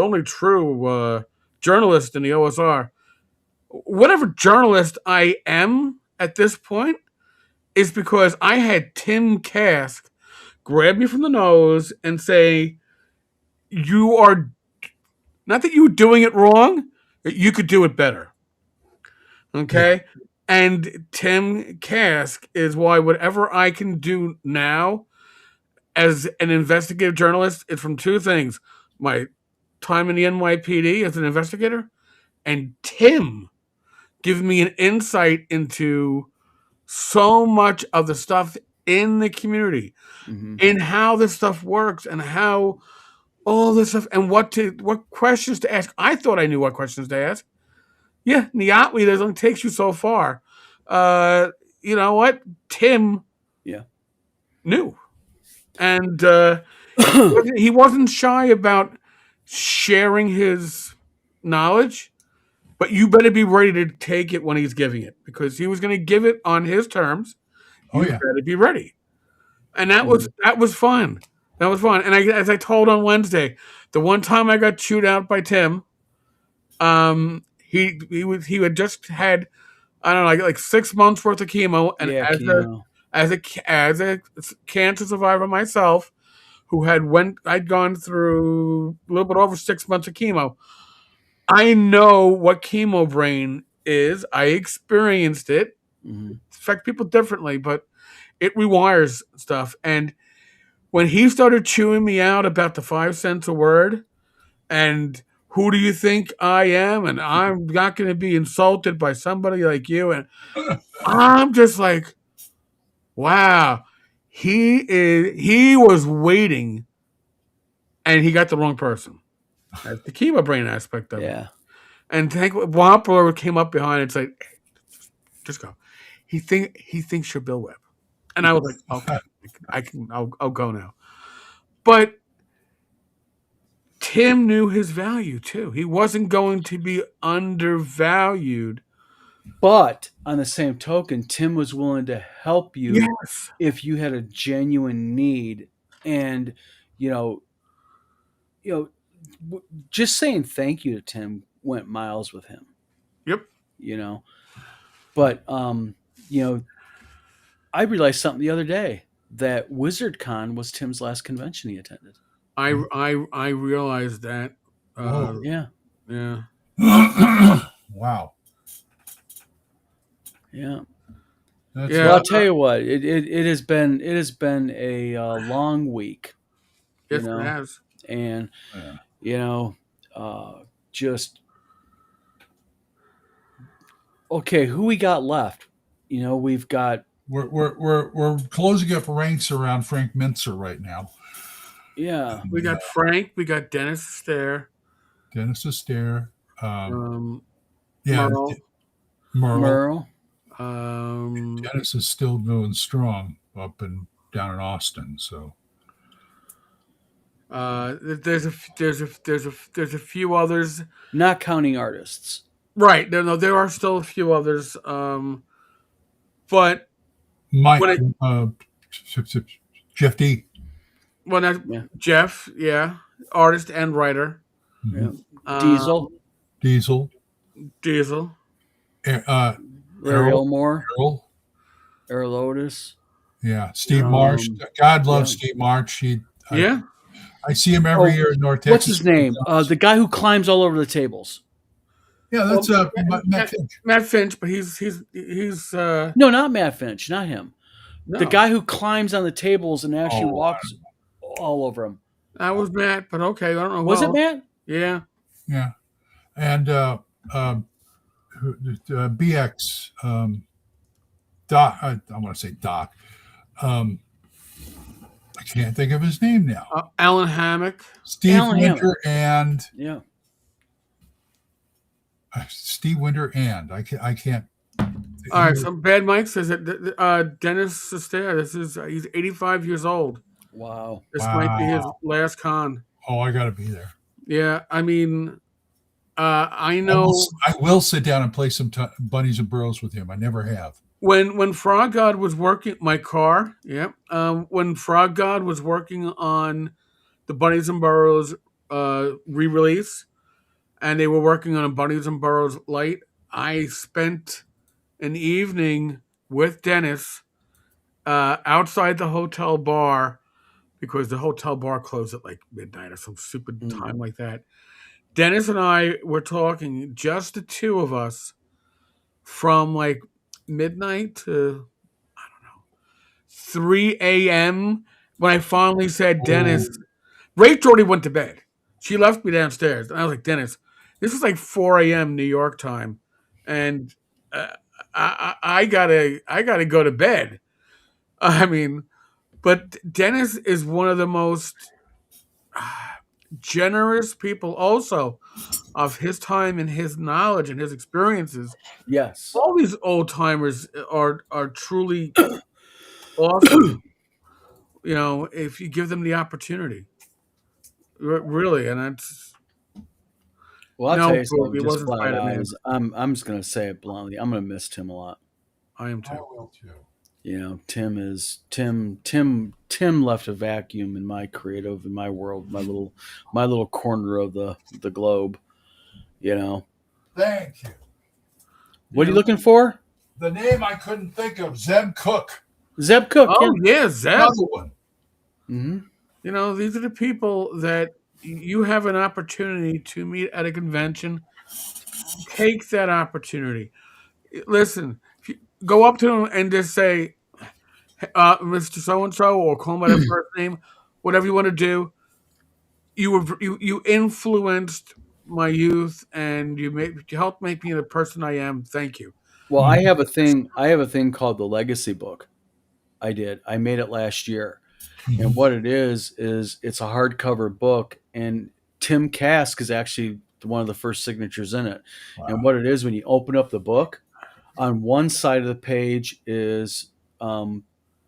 only true journalist in the OSR. Whatever journalist I am at this point is because I had Tim Cask grab me from the nose and say, "You are not that you were doing it wrong. You could do it better." Okay. Yeah. And Tim Cask is why whatever I can do now as an investigative journalist is from two things: my time in the NYPD as an investigator, and Tim giving me an insight into so much of the stuff in the community, in how this stuff works, and how all this stuff, and what questions to ask. I thought I knew what questions to ask. Yeah, Niatli, that only takes you so far. You know what? Tim knew. And he wasn't shy about sharing his knowledge, but you better be ready to take it when he's giving it, because he was going to give it on his terms. You better be ready. And that was fun. That was fun. And as I told on Wednesday, the one time I got chewed out by Tim, he had just had, I don't know, like 6 months worth of chemo, and as a cancer survivor myself, who I'd gone through a little bit over 6 months of chemo. I know what chemo brain is. I experienced it. It affects people differently, but it rewires stuff. And when he started chewing me out about the 5 cents a word, and who do you think I am? And I'm not going to be insulted by somebody like you. And I'm just like, wow, he was waiting, and he got the wrong person. That's the chemo brain aspect of it. And Wampler came up behind and said, hey, just go. He thinks you're Bill Webb. And I was like, okay, I'll go now. But Tim knew his value too. He wasn't going to be undervalued. But on the same token, Tim was willing to help you Yes. if you had a genuine need. And, you know, just saying thank you to Tim went miles with him, Yep. you know. But, I realized something the other day that WizardCon was Tim's last convention he attended. I realized that. Whoa. Yeah. Yeah. Wow. Yeah. That's Yeah. Well, I'll tell you what, it has been a long week, Yes, know, it has. and yeah. just okay. Who we got left? We've got We're closing up ranks around Frank Mintzer right now. yeah. We got Frank. We got Dennis Astaire. Dennis Astaire. Merle. Merle. Um, Dennis is still going strong up and down in Austin. So there's a few others. Not counting artists. Right. No, there are still a few others. But Mike, Jeff D. well, Jeff, yeah, artist and writer. Yeah. Uh, Diesel. Larry Elmore. Errol Otis. Yeah, Steve Marsh. God loves Steve Marsh. I see him every year in North Texas. What's his name? The guy who climbs all over the tables. Yeah, that's Matt Finch. Matt Finch, but he's no, not Matt Finch, not him. No. The guy who climbs on the tables and actually walks all over them. That was Matt, but okay, I don't know. Was it Matt? Yeah. Yeah, and BX Doc. I want to say Doc. I can't think of his name now. Alan Hammock. Steve Winter and Steve Winter and I can't. All right, so Bad Mike says that Dennis Astaire. He's 85 years old. Wow. This might be his last con. Oh, I got to be there. Yeah, I mean, I know. I will sit down and play some bunnies and burrows with him. I never have. When Frog God was working my car, when Frog God was working on the Bunnies and Burrows re-release, and they were working on a Bunnies and Burrows light, I spent an evening with Dennis outside the hotel bar because the hotel bar closed at like midnight or some stupid time like that. Dennis and I were talking, just the two of us, from like midnight to, I don't know, 3 a.m. when I finally said, Dennis, Rachel already went to bed. She left me downstairs. And I was like, Dennis, this is like 4 a.m. New York time. And I gotta go to bed. I mean, but Dennis is one of the most generous people also of his time and his knowledge and his experiences. Yes. All these old timers are truly awesome. If you give them the opportunity. Really, and that's well, I'll tell you something, just flat out, I'm just gonna say it bluntly. I'm gonna miss Tim a lot. I am too. I will too. Tim left a vacuum in my creative, in my world, my little corner of the globe. Thank you. What are you looking for? The name I couldn't think of, Zeb Cook. Zeb Cook. Oh yeah, Zeb. Another one. Mm-hmm. These are the people that you have an opportunity to meet at a convention. Take that opportunity. Listen, go up to them and just say, Mr. So-and-so, or call them by their first name, whatever you want to do. You influenced my youth, and you helped make me the person I am. Thank you. Well, I have a thing called the Legacy Book. I made it last year. And what it is it's a hardcover book, and Tim Kask is actually one of the first signatures in it. Wow. And what it is, when you open up the book, on one side of the page is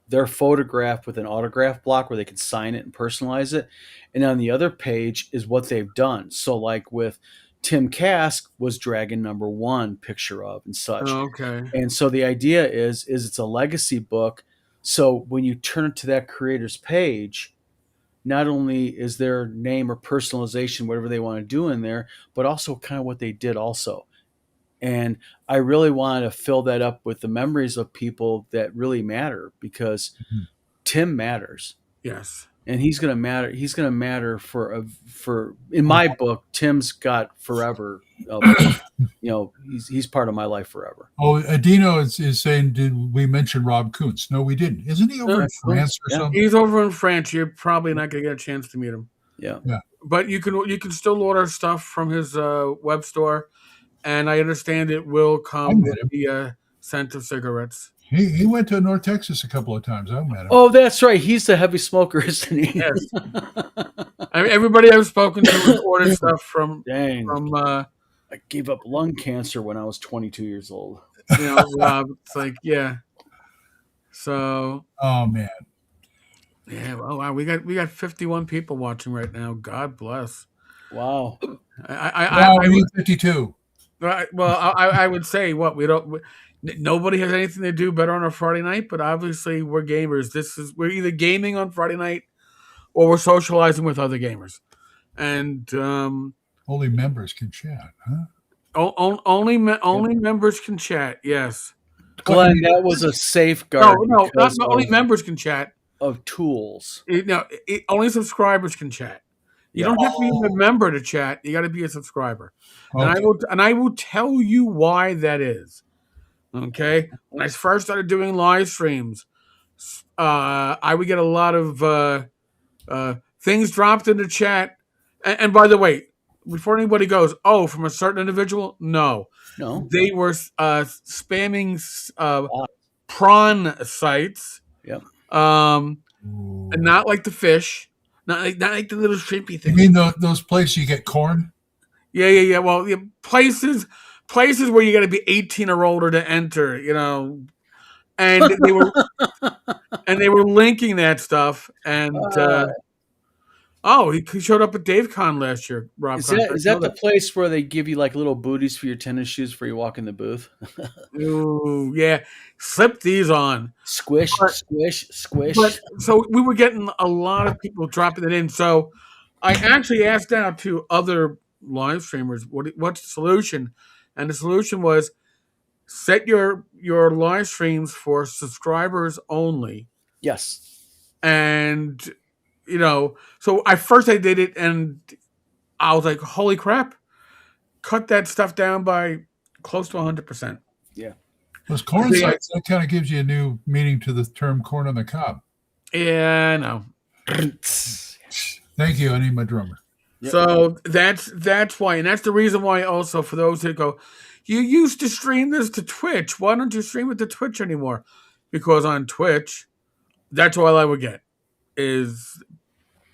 their photograph with an autograph block where they can sign it and personalize it. And on the other page is what they've done. So like with Tim Kask was Dragon number 1 picture of and such. Okay. And so the idea is it's a legacy book. So when you turn to that creator's page, not only is their name or personalization, whatever they want to do in there, but also kind of what they did also. And I really want to fill that up with the memories of people that really matter, because Tim matters. Yes. And he's going to matter. He's going to matter for in my book, Tim's got forever. He's part of my life forever. Oh, Adino is saying, did we mention Rob Kuntz? No, we didn't. Isn't he over in France or something? He's over in France. You're probably not going to get a chance to meet him. Yeah. But you can still order stuff from his web store, and I understand it will come with the scent of cigarettes. He went to North Texas a couple of times. I met him. Oh, that's right. He's the heavy smoker, isn't he? Yes. Everybody I've spoken to has ordered stuff from. Dang. I gave up lung cancer when I was 22 years old. Rob, it's like, yeah. So. Oh man. Yeah. Well, wow. We got 51 people watching right now. God bless. Wow. I need 52. I would say nobody has anything to do better on a Friday night, but obviously we're gamers. We're either gaming on Friday night or we're socializing with other gamers. And only members can chat, huh? Only members can chat. Yes, Glenn, that was a safeguard. No, not only members can chat. Of tools. Only subscribers can chat. You don't have to be a member to chat. You got to be a subscriber, okay. And I will tell you why that is. Okay, when I first started doing live streams, I would get a lot of things dropped into chat. And by the way, before anybody goes, oh, from a certain individual, no, they were spamming prawn sites. Yep. And not like the fish, not like the little shrimpy thing. You mean those places you get corn? Yeah. Well, places where you got to be 18 or older to enter, and they were linking that stuff. And he showed up at Dave Con last year. Rob, is that the place where they give you like little booties for your tennis shoes before you walk in the booth? Ooh, yeah. Slip these on. Squish. But, so we were getting a lot of people dropping it in. So I actually asked out to other live streamers, what's the solution? And the solution was set your live streams for subscribers only. Yes. And, so I did it and I was like, holy crap, cut that stuff down by close to 100%. Yeah. Those corn sites, that kind of gives you a new meaning to the term corn on the cob. Yeah, I know. Thank you. I need my drummer. Yep. So that's why, and that's the reason why also for those who go, you used to stream this to Twitch. Why don't you stream it to Twitch anymore? Because on Twitch, that's all I would get is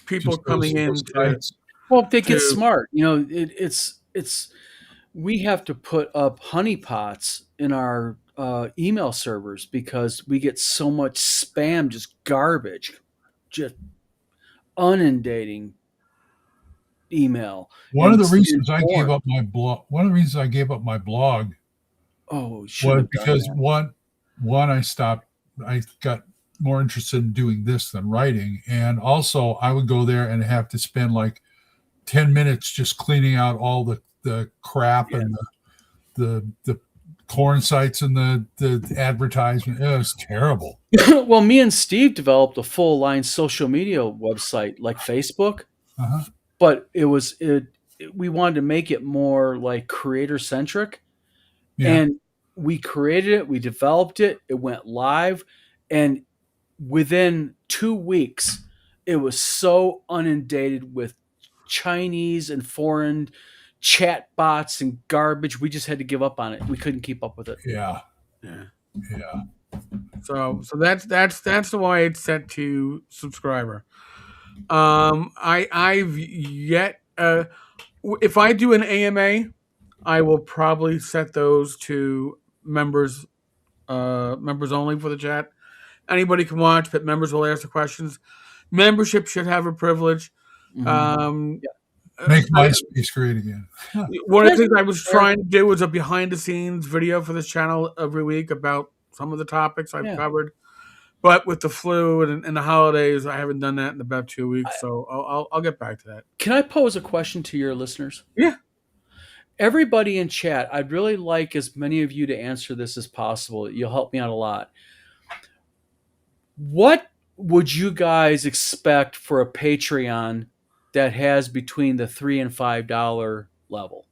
people coming in to. Well, they get smart. It's we have to put up honeypots in our email servers because we get so much spam, just garbage, just inundating email. One of the reasons I gave up my blog. Oh, was because one I got more interested in doing this than writing, and also I would go there and have to spend like 10 minutes just cleaning out all the crap and the corn sites and the advertisement. It was terrible. Well, me and Steve developed a full line social media website like Facebook. Uh-huh. But we wanted to make it more like creator centric. Yeah. And we created it, we developed it, it went live. And within 2 weeks, it was so inundated with Chinese and foreign chat bots and garbage. We just had to give up on it. We couldn't keep up with it. Yeah. So that's why it's set to subscriber. I've yet if I do an AMA, I will probably set those to members only for the chat, Anybody can watch, but members will ask the questions. Membership should have a privilege. Mhm. Make MySpace great again. One of the things I was trying to do was a behind-the-scenes video for this channel every week about some of the topics I've covered. But with the flu and the holidays, I haven't done that in about 2 weeks. So I'll get back to that. Can I pose a question to your listeners? Yeah. Everybody in chat, I'd really like as many of you to answer this as possible. You'll help me out a lot. What would you guys expect for a Patreon that has between the $3 and $5 level?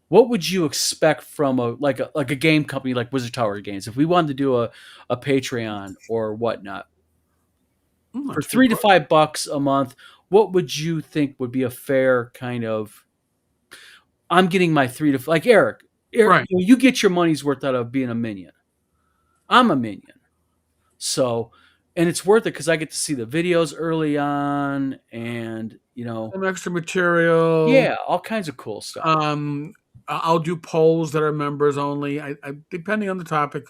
What would you expect from a game company like Wizard Tower Games if we wanted to do a Patreon or whatnot? For $3 to $5 a month, what would you think would be a fair kind of? I'm getting my 3 to like Eric. Right. You get your money's worth out of being a minion. I'm a minion, so and it's worth it because I get to see the videos early on, and some extra material. Yeah, all kinds of cool stuff. I'll do polls that are members only. I depending on the topic.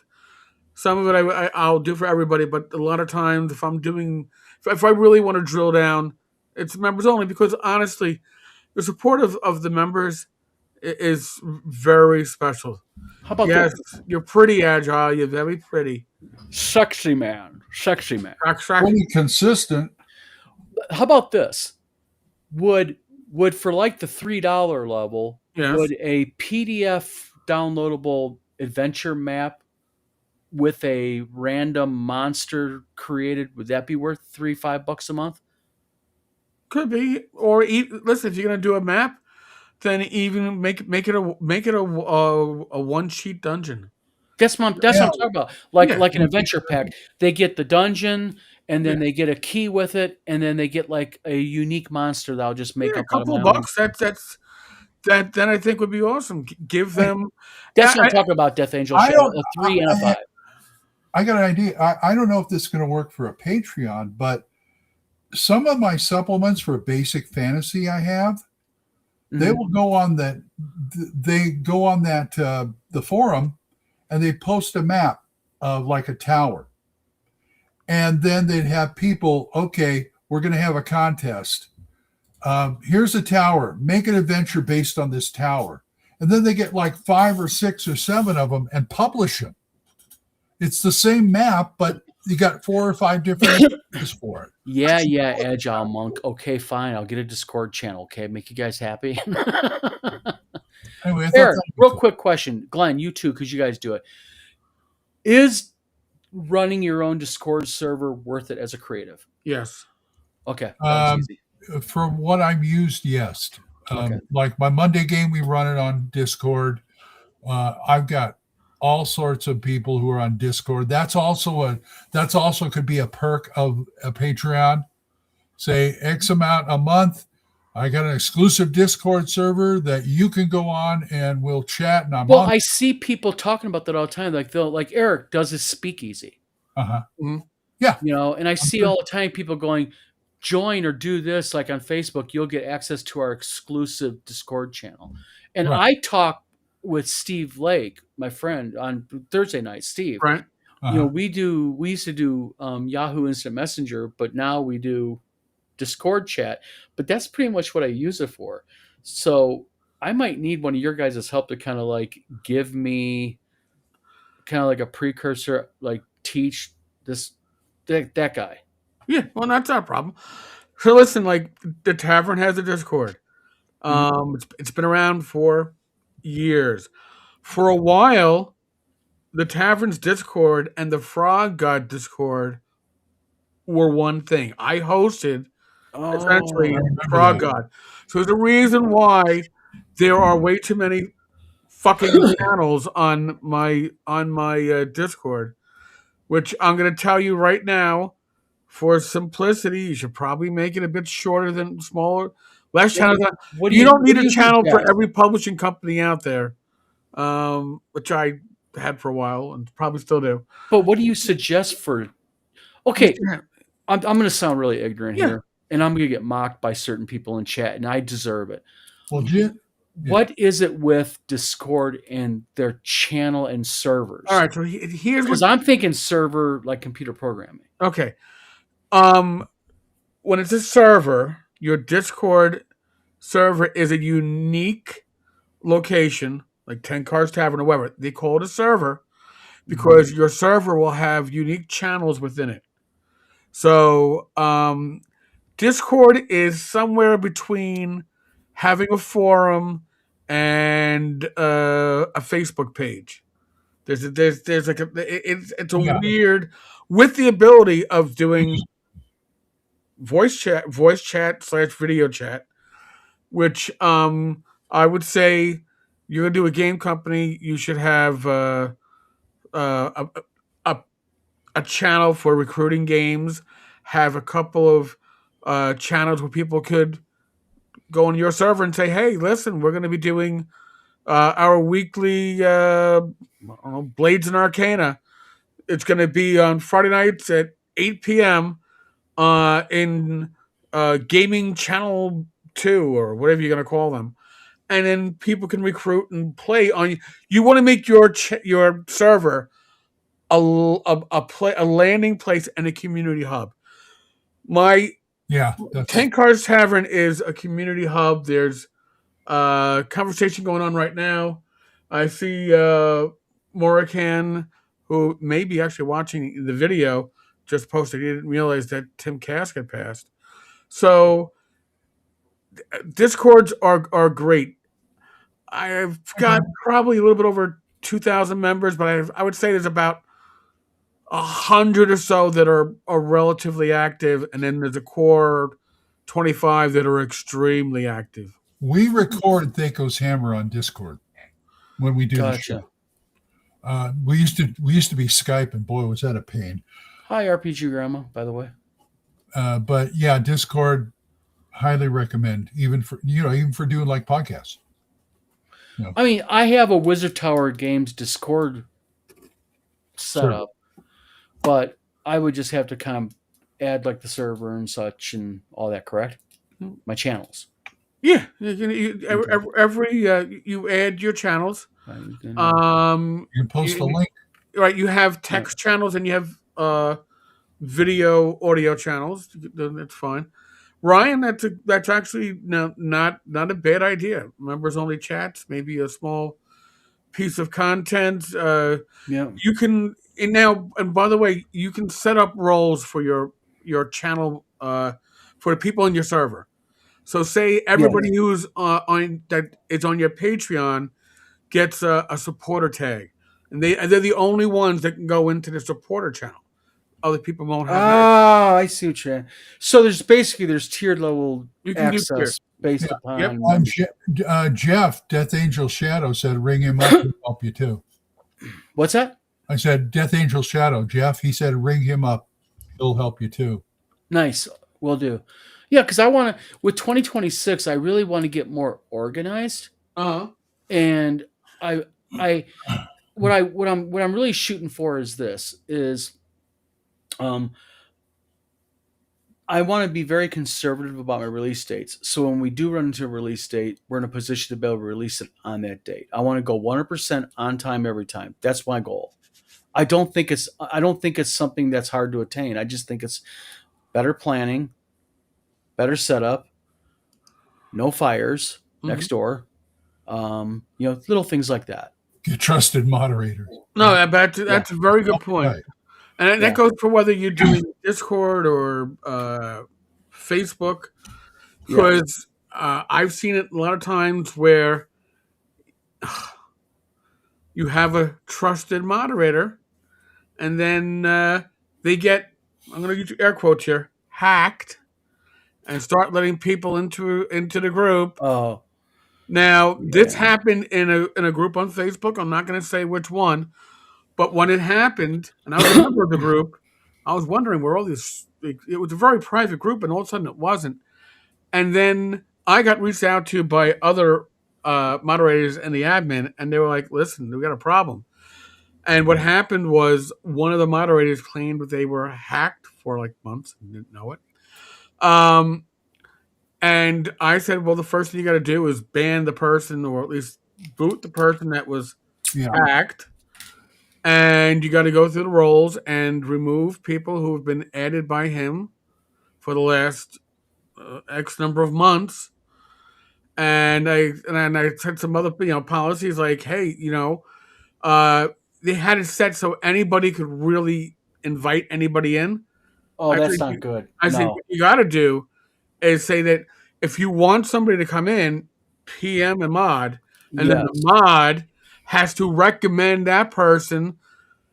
Some of it I'll do for everybody, but a lot of times if I really want to drill down, it's members only because honestly, the support of the members is very special. How about this? You're pretty agile. You're very pretty. Sexy man. Pretty consistent. How about this? Would for like the $3 level, would a PDF downloadable adventure map with a random monster created, would that be worth $3-5 a month? Could be. Or listen, if you're gonna do a map, then even make it a one sheet dungeon. That's what I'm talking about. Like an adventure pack. They get the dungeon, and then they get a key with it, and then they get like a unique monster that I'll just make up. A couple of bucks. That then I think would be awesome. Give them. That's what I'm talking about. Death Angel. A 3 and a 5. I got an idea. I don't know if this is going to work for a Patreon, but some of my supplements for basic fantasy I have, they will go on that. They go on that the forum, and they post a map of like a tower, and then they'd have people. Okay, we're going to have a contest. Here's a tower. Make an adventure based on this tower, and then they get like 5 or 6 or 7 of them and publish them. It's the same map, but you got 4 or 5 different images for it. Yeah, Agile Monk. Okay, fine. I'll get a Discord channel. Okay, make you guys happy. Anyway, Eric, real quick question. Glenn, you too, because you guys do it. Is running your own Discord server worth it as a creative? Yes. Okay. From what I've used, yes. Like my Monday game, we run it on Discord. I've got all sorts of people who are on Discord. That's also could be a perk of a Patreon. Say X amount a month. I got an exclusive Discord server that you can go on and we'll chat. And I see people talking about that all the time. Like Eric does his speakeasy. Mm-hmm. Yeah. And I see all the time people going, join or do this. Like on Facebook, you'll get access to our exclusive Discord channel. And I talk with Steve Lake, my friend, on Thursday night. Steve, right? We used to do Yahoo Instant Messenger, but now we do Discord chat. But that's pretty much what I use it for. So I might need one of your guys' help to kind of like give me kind of like a precursor, like teach that guy. Yeah, well, that's our problem. So listen, like the tavern has a Discord. It's been around for years. For a while, the tavern's Discord and the Frog God Discord were one thing. I hosted essentially Frog God. So there's a reason why there are way too many fucking channels on my Discord, which I'm going to tell you right now. For simplicity, you should probably make it a bit shorter than smaller. Less channels. You don't need a channel for every publishing company out there, which I had for a while and probably still do. But what do you suggest for? Okay, I'm going to sound really ignorant here, and I'm going to get mocked by certain people in chat, and I deserve it. Well, what is it with Discord and their channel and servers? All right, so here's Because I'm thinking server like computer programming. okay. When it's a server, your Discord server is a unique location, like Tenkar's Tavern or whatever. They call it a server because your server will have unique channels within it. So, Discord is somewhere between having a forum and a Facebook page. There's like it's a Yeah. weird with the ability of doing voice chat / video chat, which I would say you're gonna do a game company, you should have uh, a, a a channel for recruiting games, have a couple of channels where people could go on your server and say, "Hey, listen, we're gonna be doing our weekly I don't know, Blades and Arcana. It's gonna be on Friday nights at 8 p.m. In Gaming Channel 2 or whatever you're going to call them. And then people can recruit and play on. You want to make your server a landing place and a community hub. My Yeah. Tenkar's Tavern is a community hub. There's conversation going on right now. I see Morikan, who may be actually watching the video, just posted. He didn't realize that Tim Kask had passed. So Discords are great. I've got probably a little bit over 2,000 members, but I would say there's about 100 or so that are relatively active, and then there's a core 25 that are extremely active. We record Thaco's Hammer on Discord when we do the Gotcha. show. We used to be Skype, and boy, was that a pain. Hi, RPG Grandma, by the way. But yeah, Discord, highly recommend, even for doing like podcasts. I mean, I have a Wizard Tower Games Discord setup, but I would just have to kind of add like the server and such and all that, correct? My channels. Yeah, you add your channels. You can post a link. Right, you have text channels and you have video, audio channels. That's fine. Ryan, that's actually not a bad idea. Members only chats, maybe a small piece of content. You can and by the way, you can set up roles for your channel for the people on your server. So say everybody who's on that is on your Patreon gets a supporter tag, and they're the only ones that can go into the supporter channel. Other people won't have. Oh, I see what you're. So there's tiered level You can do access based upon. Jeff, Death Angel Shadow said, ring him up to help you too. What's that? I said, Death Angel Shadow. Jeff, he said, ring him up. He'll help you too. Nice. Will do. Yeah, because I want to, with 2026, I really want to get more organized. And what I'm really shooting for is this I want to be very conservative about my release dates. So when we do run into a release date, we're in a position to be able to release it on that date. I want to go 100% on time every time. That's my goal. I don't think it's something that's hard to attain. I just think it's better planning, better setup, no fires next door, little things like that. Get trusted moderators. No, that's a very good point. Right. And that goes for whether you're doing Discord or Facebook, because I've seen it a lot of times where you have a trusted moderator, and then they get, I'm going to use air quotes here, hacked, and start letting people into the group. Oh, now this happened in a group on Facebook. I'm not going to say which one. But when it happened, and I was a member of the group, I was wondering where all this. It was a very private group, and all of a sudden it wasn't. And then I got reached out to by other moderators and the admin, and they were like, "Listen, we got a problem." And what happened was one of the moderators claimed that they were hacked for like months and didn't know it. And I said, well, the first thing you got to do is ban the person, or at least boot the person that was Yeah. hacked. And you got to go through the roles and remove people who have been added by him for the last X number of months. And I said some other policies like, hey, they had it set so anybody could really invite anybody in. Oh, I that's said, not good. I said, No. what you got to do is say that if you want somebody to come in, PM and mod, and then the Yes. mod has to recommend that person.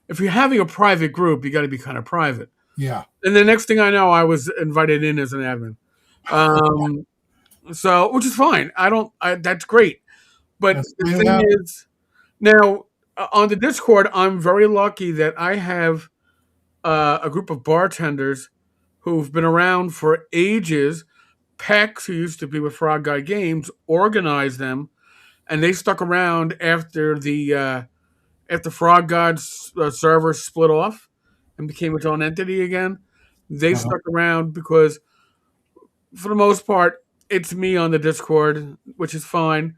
If you're having a private group, you got to be kind of private. Yeah. And the next thing I know, I was invited in as an admin. So, which is fine. That's great. But That's the the way it thing happens. is, now on the Discord, I'm very lucky that I have a group of bartenders who've been around for ages. Pex, who used to be with Frog Guy Games, organized them, and they stuck around after Frog God's server split off and became its own entity again. They Uh-huh. stuck around because, for the most part, it's me on the Discord, which is fine.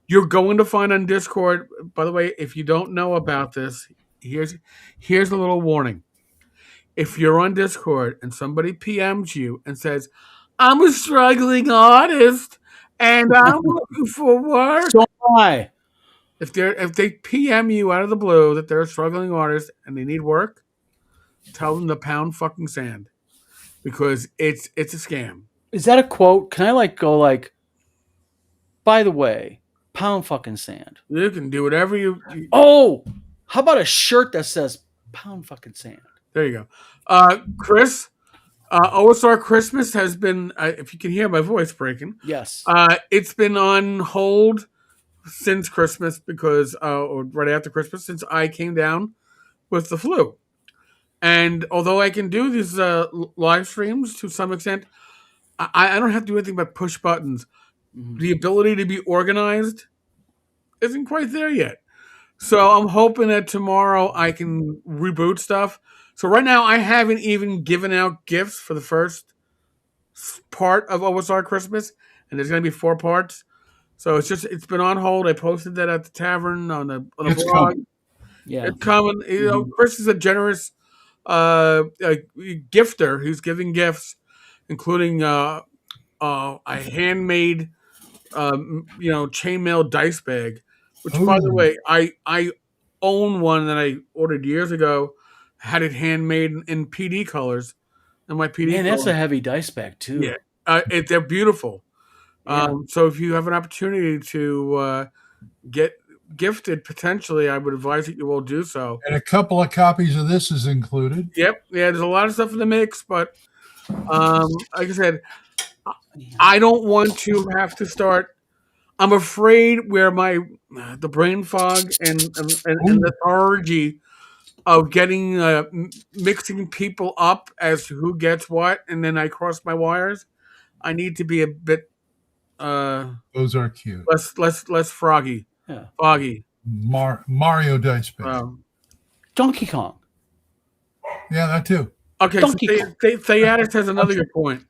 You're going to find on Discord. By the way, if you don't know about this, here's a little warning. If you're on Discord and somebody PMs you and says, "I'm a struggling artist and I'm looking for work," So am I. if they PM you out of the blue that they're a struggling artist and they need work, tell them to pound fucking sand because it's a scam. Is that a quote? Can I go by the way, pound fucking sand? You can do whatever you. Oh, how about a shirt that says pound fucking sand? There you go, Chris. OSR Christmas has been. If you can hear my voice breaking, Yes. it's been on hold since Christmas because, or right after Christmas, since I came down with the flu. And although I can do these live streams to some extent, I don't have to do anything but push buttons. Mhm. The ability to be organized isn't quite there yet. So I'm hoping that tomorrow I can reboot stuff. So right now I haven't even given out gifts for the first part of OSR Christmas, and there's going to be 4 parts. So it's been on hold. I posted that at the tavern on the It's blog. coming. Yeah. It's coming. Chris is a generous gifter. He's giving gifts, including a handmade, chainmail dice bag. Which, by the Ooh. way, I own one that I ordered years ago. Had it handmade in PD colors, and my PD Man, that's colors. a heavy dice bag too. Yeah, they're beautiful. Yeah. So if you have an opportunity to get gifted, potentially, I would advise that you will do so. And a couple of copies of this is included. Yep. Yeah, there's a lot of stuff in the mix, but like I said, I don't want to have to start. I'm afraid where the brain fog and the lethargy of getting mixing people up as to who gets what, and then I cross my wires. I need to be a bit Those are cute. less foggy. Yeah. Mario dice bag. Donkey Kong. Yeah, that too. Okay, Donkey so Kong. Theatis has another good point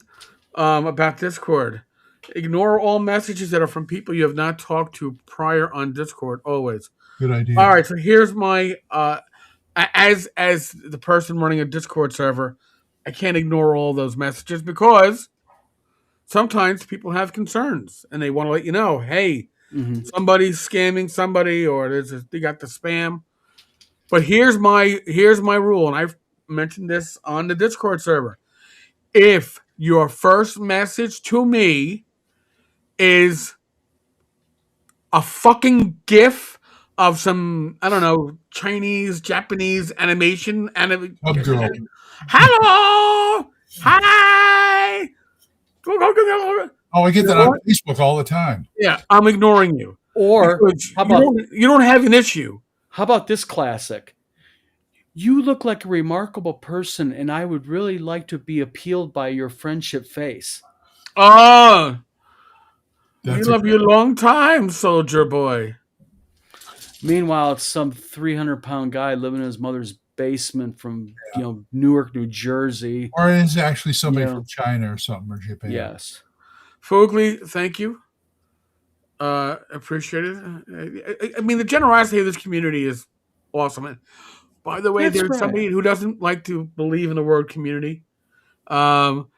about Discord. Ignore all messages that are from people you have not talked to prior on Discord. Always. Good idea. All right, so here's my as the person running a Discord server, I can't ignore all those messages because sometimes people have concerns and they want to let you know, hey, Mhm. somebody's scamming somebody, or they got the spam. But here's my rule, and I've mentioned this on the Discord server. If your first message to me is a fucking GIF of some, I don't know, Chinese, Japanese animation, Girl. hello, hi. Oh, I get that on Facebook all the time. Yeah, I'm ignoring you. Or Because how about you don't have an issue. how about this classic? You look like a remarkable person, and I would really like to be appealed by your friendship face. Oh, we That's love you a long time, soldier boy. Meanwhile, it's some 300-pound guy living in his mother's basement from Newark, New Jersey. Or it is actually somebody Yeah. from China or something, or Japan. Yes. Fogli, thank you. Appreciate it. I mean, the generosity of this community is awesome. And by the way, That's there's right. somebody who doesn't like to believe in the word community. Um,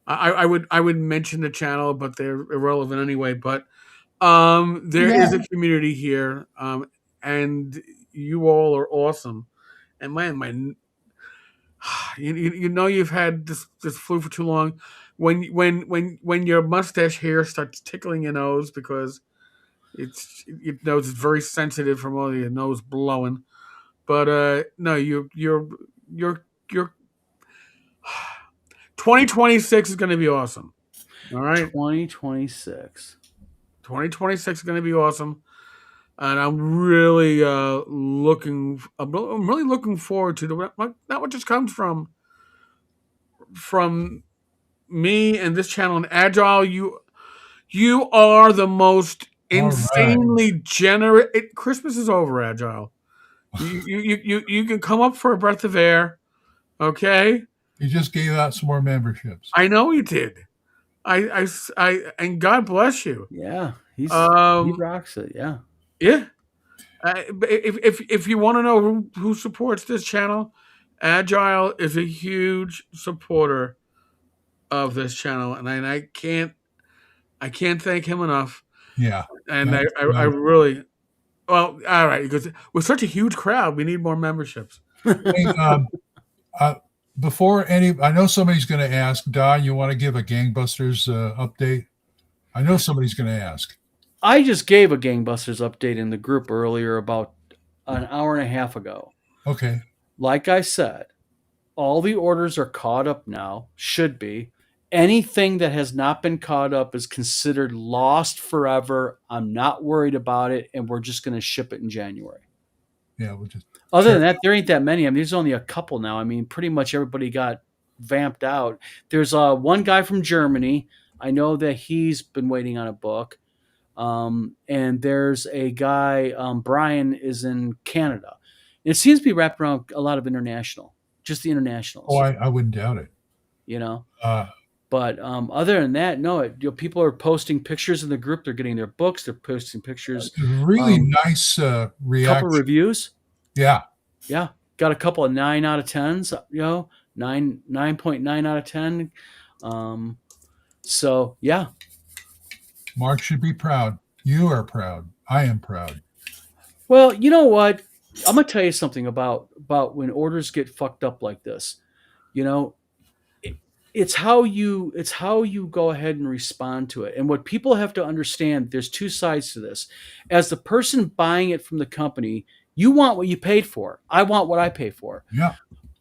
I would mention the channel, but they're irrelevant anyway. But there is Yeah. a community here, and you all are awesome. And man, you know you've had this flu for too long. When your mustache hair starts tickling your nose because your nose is very sensitive from all your nose blowing. But no, you're 2026 is going to be awesome. All right, 2026. 2026 is going to be awesome, and I'm really I'm really looking forward to not what just comes from me and this channel and Agile. You are the most All right. insanely generous. Christmas is over, Agile. You can come up for a breath of air. Okay, You just gave out some more memberships. I know you did. And God bless you. Yeah, he Um, rocks it. Yeah. yeah. But if you want to know who supports this channel, Agile is a huge supporter of this channel, and I can't thank him enough. Yeah. And That's I nice. really well, all right, because we're such a huge crowd, we need more memberships. Hey, uh, before I know somebody's going to ask, Don, you want to give a Gangbusters update? I know somebody's going to ask. I just gave a Gangbusters update in the group earlier about an hour and a half ago. Okay. Like I said, all the orders are caught up now, should be. Anything that has not been caught up is considered lost forever. I'm not worried about it, and we're just going to ship it in January. Yeah, we'll just. Other than that, there ain't that many. I mean, there's only a couple now. I mean, pretty much everybody got vamped out. There's one guy from Germany. I know that he's been waiting on a book. And there's a guy, Brian, is in Canada. It seems to be wrapped around a lot of international, just the internationals. Oh, I wouldn't doubt it. You know. Uh, But other than that, no. People are posting pictures in the group. They're getting their books. They're posting pictures. really nice Couple reaction. reviews. Yeah. Yeah, got a couple of 9 out of 10s. 9.9 out of 10. So yeah. Mark should be proud. You are proud. I am proud. Well, you know what? I'm gonna tell you something about when orders get fucked up like this. You know, it's how you go ahead and respond to it. And what people have to understand, there's two sides to this. As the person buying it from the company, you want what you paid for. I want what I pay for. Yeah.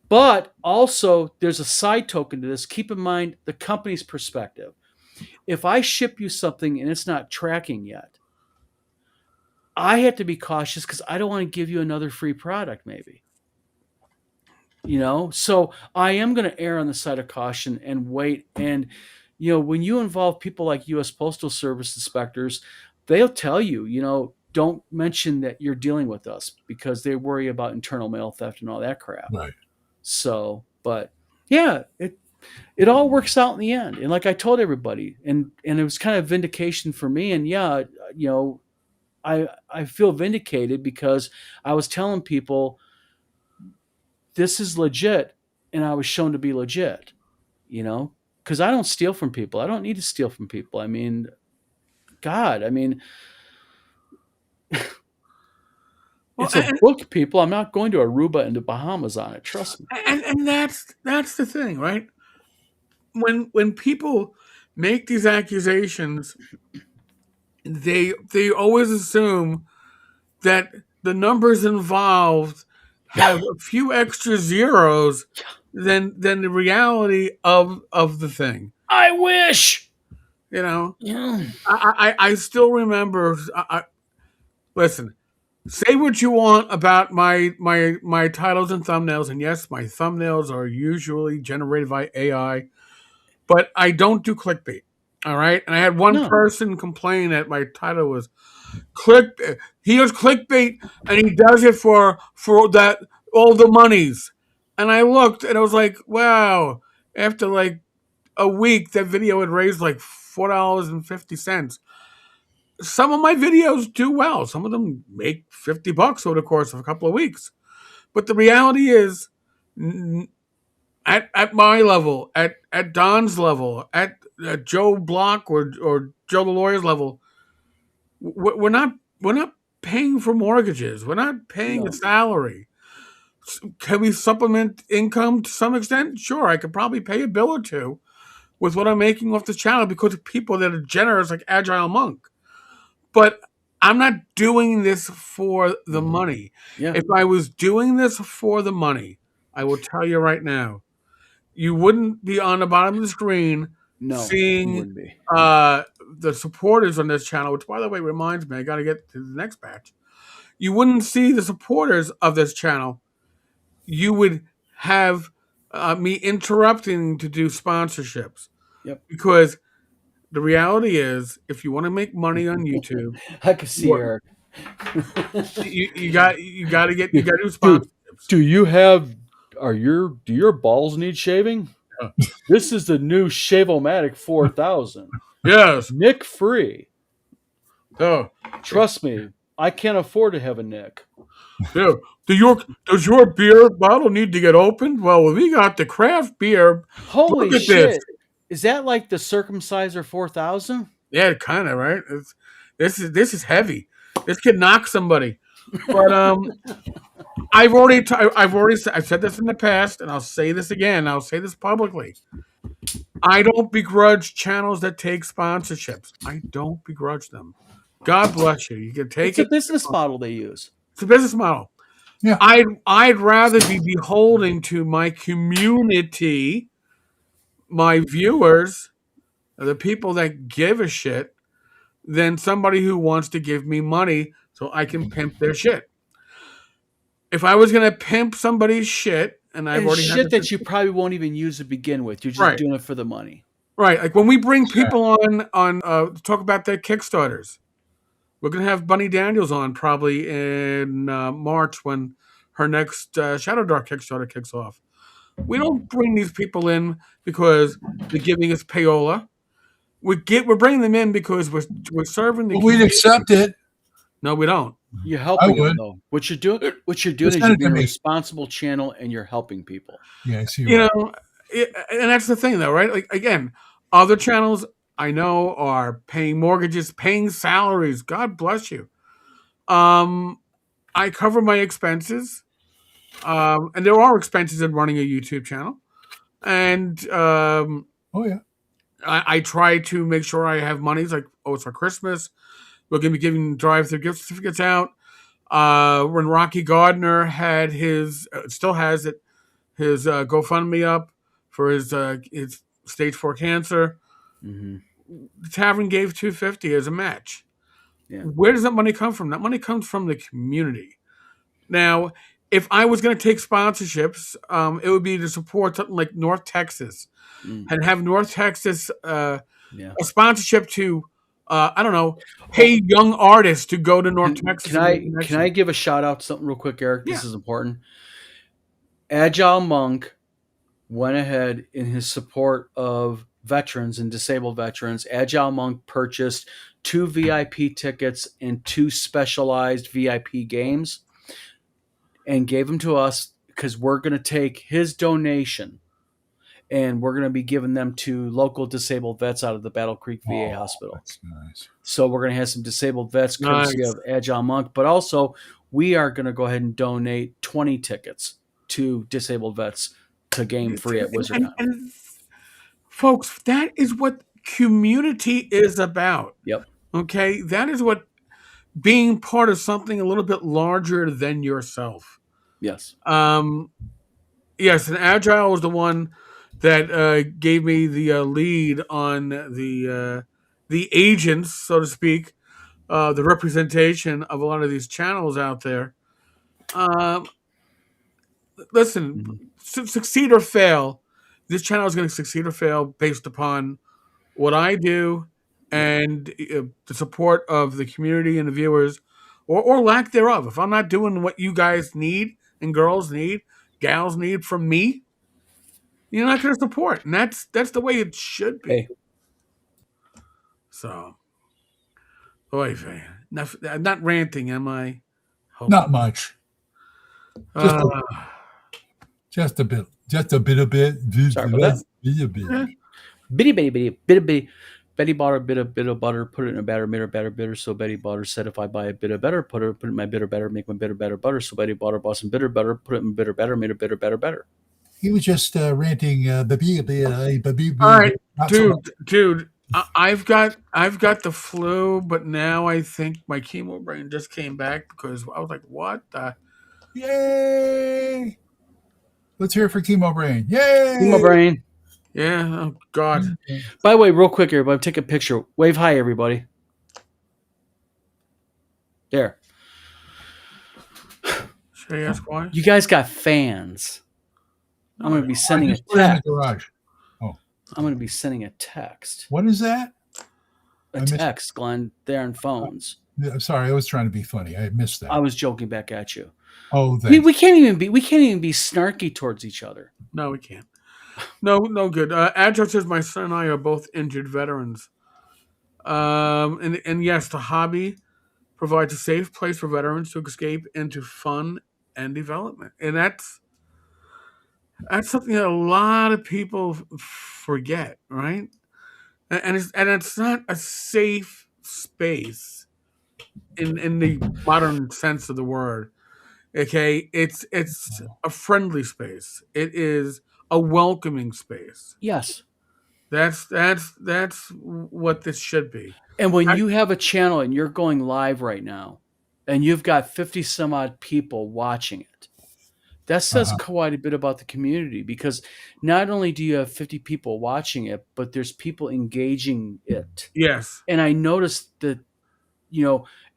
But also, there's a side token to this. Keep in mind the company's perspective. If I ship you something and it's not tracking yet, I have to be cautious because I don't want to give you another free product, maybe. So I am going to err on the side of caution and wait. And, when you involve people like U.S. Postal Service inspectors, they'll tell you, don't mention that you're dealing with us because they worry about internal mail theft and all that crap. Right. So, but yeah, it all works out in the end. And like I told everybody, and it was kind of vindication for me. And yeah, I feel vindicated because I was telling people this is legit, and I was shown to be legit, because I don't steal from people. I don't need to steal from people. I mean, God, it's a book, people. I'm not going to Aruba and the Bahamas on it. Trust me. And that's the thing, right? When people make these accusations, they always assume that the numbers involved have a few extra zeros than the reality of the thing. I wish. Yeah. I still remember. Listen, say what you want about my titles and thumbnails, and yes, my thumbnails are usually generated by AI, but I don't do clickbait. All right, and I had one person complain that my title was he does clickbait, and he does it for that all the monies. And I looked, and I was like, wow. After like a week, that video had raised like $4.50. Some of my videos do well. Some of them make $50 over the course of a couple of weeks. But the reality is, at my level, at Don's level, at Joe Block or Joe the lawyer's level, we're not paying for mortgages. We're not paying a salary. Can we supplement income to some extent? Sure, I could probably pay a bill or two with what I'm making off the channel because of people that are generous like Agile Monk. But I'm not doing this for the money. Yeah. If I was doing this for the money, I will tell you right now, you wouldn't be on the bottom of the screen No, you seeing wouldn't be. the supporters on this channel, which, by the way, reminds me, I got to get to the next batch. You wouldn't see the supporters of this channel. You would have me interrupting to do sponsorships. Yep. Because the reality is, if you want to make money on YouTube, I can see Eric. you got to do sponsorships. Do your balls need shaving? Yeah. This is the new Shave-O-Matic 4000. Yes. Nick free. Oh, Trust me, I can't afford to have a Nick. yeah. Does your beer bottle need to get opened? Well, we got the craft beer. Holy Look at shit. this. Is that like the Circumciser 4000? Yeah, kind of, right? This is heavy. This could knock somebody. But I've said this in the past, and I'll say this again. I'll say this publicly. I don't begrudge channels that take sponsorships. I don't begrudge them. God bless you. You can take It's a business model they use. It's a business model. Yeah. I'd rather be beholden to my community, my viewers, the people that give a shit, than somebody who wants to give me money so I can pimp their shit. If I was gonna pimp somebody's shit, and I've already shit that you probably won't even use to begin with, you're just doing it for the money. Right, like when we bring people on to talk about their Kickstarters, we're gonna have Bunny Daniels on probably in March when her next Shadow Dark Kickstarter kicks off. We don't bring these people in because they're giving us payola. We're bringing them in because we're serving the. Well, we'd accept it. No, we don't. You're helping would. them though. What you're doing is Send you're it to being a me. responsible channel and you're helping people. Yeah, I see. You know, and that's the thing, though, right? Like again, other channels I know are paying mortgages, paying salaries. God bless you. I cover my expenses, and there are expenses in running a YouTube channel, and Oh yeah. I try to make sure I have money. It's like, oh, it's for Christmas. We're going to be giving drive-through gift certificates out. When Rocky Gardner had still has it, his GoFundMe up for his stage 4 cancer. Mm-hmm. The tavern gave $250 as a match. Yeah. Where does that money come from? That money comes from the community. Now, if I was going to take sponsorships, it would be to support something like North Texas and have North Texas a sponsorship to, I don't know, pay young artists to go to North Texas. Can I give a shout out to something real quick, Eric? This is important. Agile Monk went ahead in his support of veterans and disabled veterans. Agile Monk purchased 2 VIP tickets and 2 specialized VIP games and gave them to us because we're going to take his donation and we're going to be giving them to local disabled vets out of the Battle Creek VA Hospital. That's nice. So we're going to have some disabled vets courtesy of Agile Monk, but also we are going to go ahead and donate 20 tickets to disabled vets to game free at WizardCon. And folks, that is what community is about. Yep. Okay? That is what being part of something a little bit larger than yourself. Yes. Yes, and Agile was the one that gave me the lead on the agents, so to speak, the representation of a lot of these channels out there. Listen, succeed or fail, this channel is going to succeed or fail based upon what I do and the support of the community and the viewers, or lack thereof. If I'm not doing what you guys need and girls need, gals need from me, you're not going to support, and that's the way it should be. Hey, So, boy, I'm not ranting, am I? Hope Not much. Just Uh, just a bit. Just a bit of it. Sorry about that. Just a bit. Bitty. Betty bought a bit of butter, put it in a batter, made her batter. So Betty Butter said, if I buy a bit of butter, put it in my bitter batter, make my bitter batter butter. So Betty Butter bought some bitter butter, put it in bitter batter, made her bitter batter better. He was just ranting. all right, dude. I've got the flu, but now I think my chemo brain just came back because I was like, "What the Yay! Let's hear it for Chemo Brain. Yay! My brain. Yeah, oh God. By the way, real quick, everybody, take a picture. Wave hi, everybody. There. Should I ask why? You guys got fans. I'm going to be sending a text. I'm going to be sending a text. What is that? A text, Glenn. They're on phones. Sorry, I was trying to be funny. I missed that. I was joking back at you. Oh, we can't even be snarky towards each other. No, we can't. No good. Agile says my son and I are both injured veterans. And yes, the hobby provides a safe place for veterans to escape into fun and development, and that's something that a lot of people forget, right? And it's not a safe space in the modern sense of the word. Okay, it's a friendly space. It is a welcoming space. Yes. That's what this should be. And when you have a channel and you're going live right now and you've got 50 some odd people watching it, that says quite a bit about the community, because not only do you have 50 people watching it, but there's people engaging it. Yes. And I noticed that,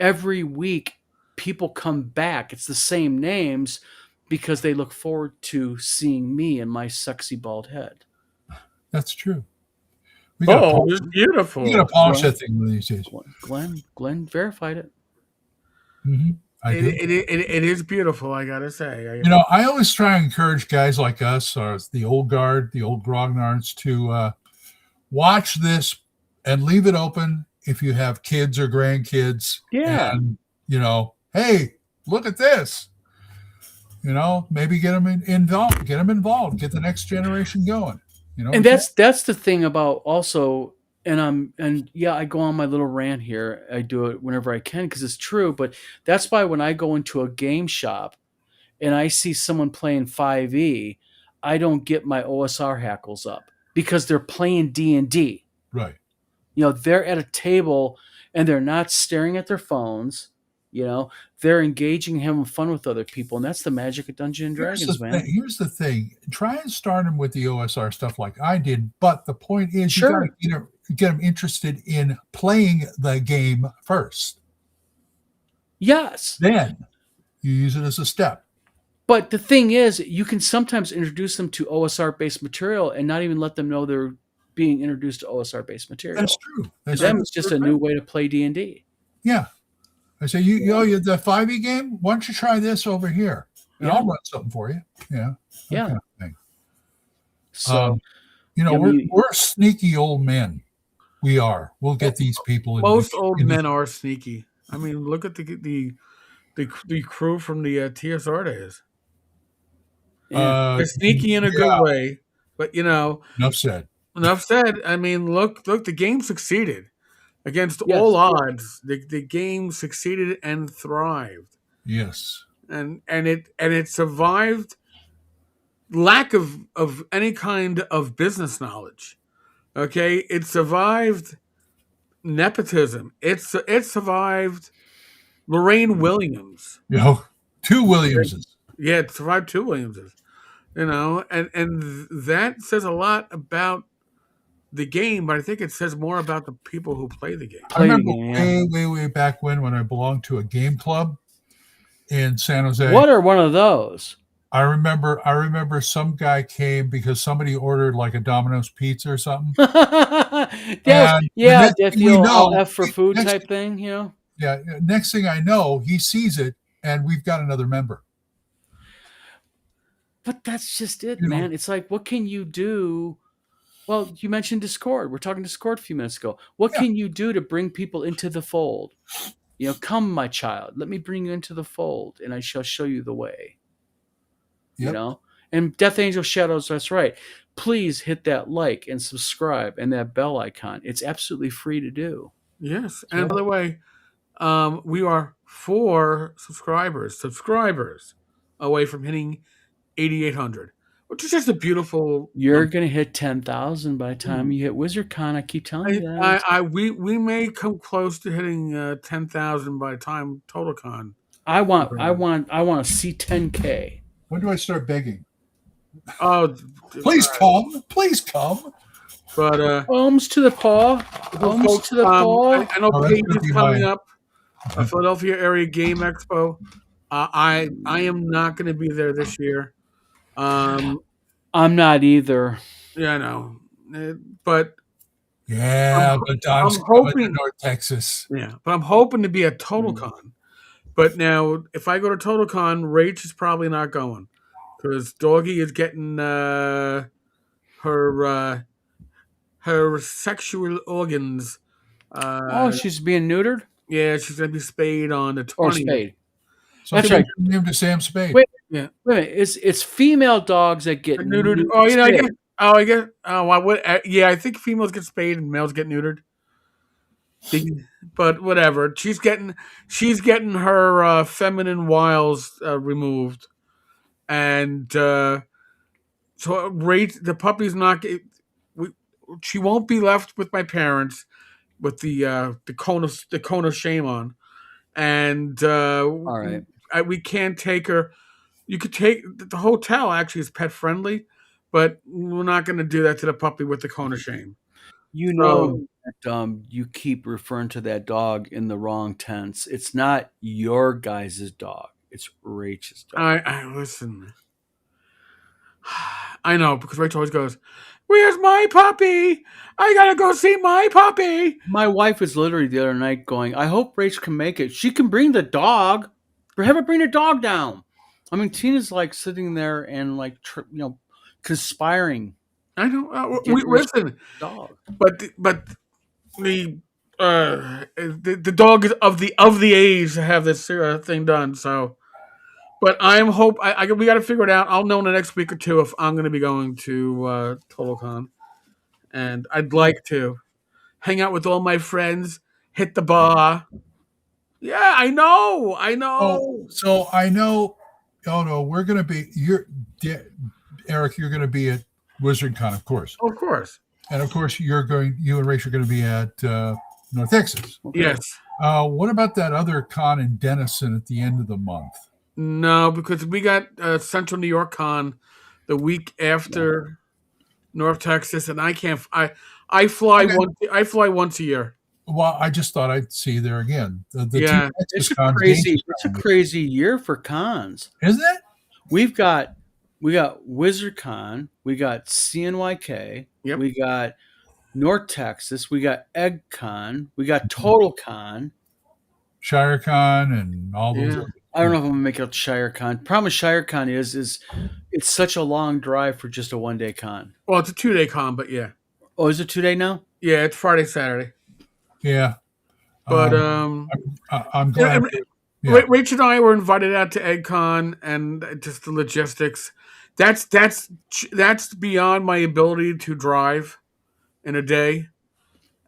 every week people come back. It's the same names because they look forward to seeing me and my sexy bald head. That's true. It's beautiful. You got to polish that thing one of these days. Glenn verified it. Mm-hmm. It is beautiful, I gotta say. I always try and encourage guys like us, or the old guard, the old grognards, to watch this and leave it open if you have kids or grandkids. Yeah. And, hey, look at this. Maybe get them involved, get the next generation going. And that's the thing about also, I go on my little rant here. I do it whenever I can because it's true. But that's why when I go into a game shop and I see someone playing 5e, I don't get my OSR hackles up because they're playing D&D. Right. They're at a table and they're not staring at their phones. They're engaging, having fun with other people, and that's the magic of Dungeons and Dragons, man. Here's the thing: try and start them with the OSR stuff like I did, but the point is, you got to get them interested in playing the game first. Yes. Then you use it as a step. But the thing is, you can sometimes introduce them to OSR-based material and not even let them know they're being introduced to OSR-based material. That's true. For them, it's just a new way to play D&D. Yeah. I say, you the 5e game, why don't you try this over here? And I'll run something for you. Yeah. Yeah. Kind of thing. So, we're sneaky old men. We are. We'll get these people. Most old men are sneaky. I mean, look at the crew from the TSR days. They're sneaky in a good way, but Enough said. I mean, look, the game succeeded. Against all odds, the game succeeded and thrived. Yes, and it survived lack of any kind of business knowledge. Okay, it survived nepotism. It survived Lorraine Williams. Two Williamses. Yeah, it survived two Williamses. And that says a lot about the game, but I think it says more about the people who play the game. I remember way back when I belonged to a game club in San Jose. What are one of those? I remember some guy came because somebody ordered like a Domino's pizza or something. F for food type thing, Yeah. Next thing I know, he sees it, and we've got another member. But that's just it, man. It's like, what can you do Well, you mentioned Discord. We're talking Discord a few minutes ago. What Yeah. can you do to bring people into the fold? Come, my child. Let me bring you into the fold, and I shall show you the way. Yep. And Death Angel Shadows, that's right. Please hit that like and subscribe and that bell icon. It's absolutely free to do. Yes. And by the way, we are 4 subscribers away from hitting 8,800, which is just a beautiful. You're going to hit 10,000 by the time you hit WizardCon. I keep telling you that. We may come close to hitting 10,000 by the time TotalCon. I want to see 10K. When do I start begging? Oh, Please come. Please come. But Alms to the paw. Alms to the paw. I know Oh, Paige that's is gonna be coming up. Philadelphia Area Game Expo. I am not going to be there this year. I'm not either. Yeah, I know, but Yeah, but Don's I'm coming to hoping- North Texas. yeah, but I'm hoping to be at TotalCon. But now, if I go to TotalCon, Rach is probably not going because Doggy is getting her sexual organs. She's being neutered Yeah, she's gonna be spayed on the or 20th. spayed. So That's can right. we name to Sam Spade. Wait. Yeah. Wait a minute. It's female dogs that get Neutered. spayed. I guess. Oh, I would. Yeah, I think females get spayed and males get neutered. But whatever. She's getting her feminine wiles removed, and so the puppy's not. She won't be left with my parents with the cone of shame on, and All right. we can't take her. You could take the hotel. Actually, is pet friendly, but we're not going to do that to the puppy with the cone of shame. You know that you keep referring to that dog in the wrong tense. It's not your guys' dog. It's Rachel's dog. I listen. I know because Rachel always goes, "Where's my puppy? I gotta go see my puppy." My wife was literally the other night going, I hope Rachel can make it. She can bring the dog. Have her bring the dog down. I mean, Tina's like sitting there and like, conspiring. I know. Listen, Dog. but the dog is of the age to have this thing done. So, but I'm hope we got to figure it out. I'll know in the next week or two if I'm going to be going to TotalCon, and I'd like to hang out with all my friends, hit the bar. Yeah, I know. Oh, so I know. Oh no, we're going to be. Eric. You're going to be at WizardCon, of course. Of course. And of course, you and Rach are going to be at North Texas. Okay. Yes. What about that other con in Denison at the end of the month? No, because we got Central New York Con the week after North Texas, and I can't. I fly once a year. Well, I just thought I'd see you there again. The Yeah. two Texas It's a cons, crazy year for cons. isn't it? We got WizardCon, we got CNYK, Yep. we got North Texas, we got EggCon, we got TotalCon. ShireCon and all those. Yeah. Other, I don't know if I'm gonna make it to ShireCon. Problem with ShireCon is it's such a long drive for just a 1-day con. Well, it's a 2-day con, but yeah. Oh, is it 2-day now? Yeah, it's Friday, Saturday. yeah. But I'm glad. Yeah. Rach and I were invited out to EggCon, and just the logistics. That's beyond my ability to drive in a day,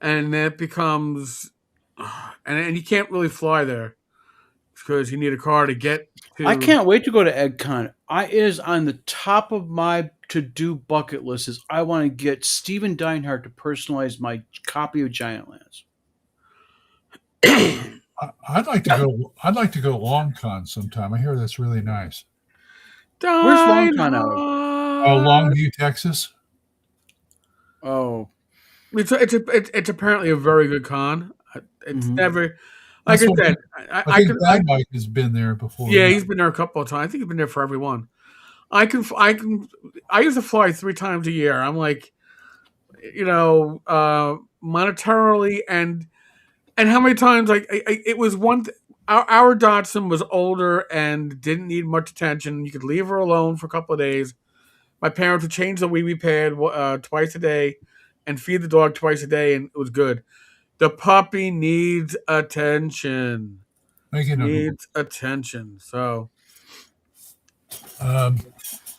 and that becomes, and you can't really fly there because you need a car to get to. I can't wait to go to EggCon. It is on the top of my to-do bucket list. Is I want to get Steven Deinhardt to personalize my copy of Giantlands. I'd like to go. I'd like to go long con sometime. I hear that's really nice. Where's LongCon out of? Oh, Longview, Texas. Oh, It's apparently a very good con. It's never, like That's I what said, I think Bad Mike has been there before. yeah, he's been there a couple of times. I think he's been there for every one. I used to fly 3 times a year. I'm like, monetarily and how many times it was one. Our Dotson was older and didn't need much attention. You could leave her alone for a couple of days. My parents would change the wee wee pad twice a day, and feed the dog twice a day, and it was good. The puppy needs attention. Make it a, Needs attention. So I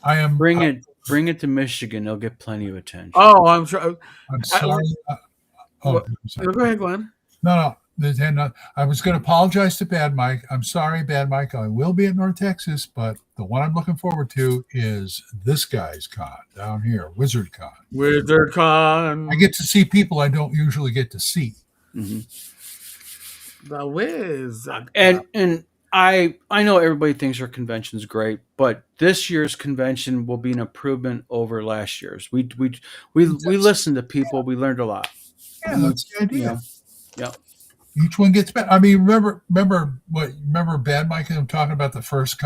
am. Bring it to Michigan. They'll get plenty of attention. oh, I'm sure. I'm sorry. Well, I'm sorry. go ahead, Glenn. No. I was going to apologize to Bad Mike. I'm sorry, Bad Mike. I will be at North Texas, but the one I'm looking forward to is this guy's con down here, Wizard Con. Wizard Con. I get to see people I don't usually get to see. Mm-hmm. The Wizard. And I know everybody thinks our convention's great, but this year's convention will be an improvement over last year's. We listened to people. We learned a lot. Yeah, that's the idea. Yeah. Each one gets better. I mean, remember Bad Mike and I'm talking about the first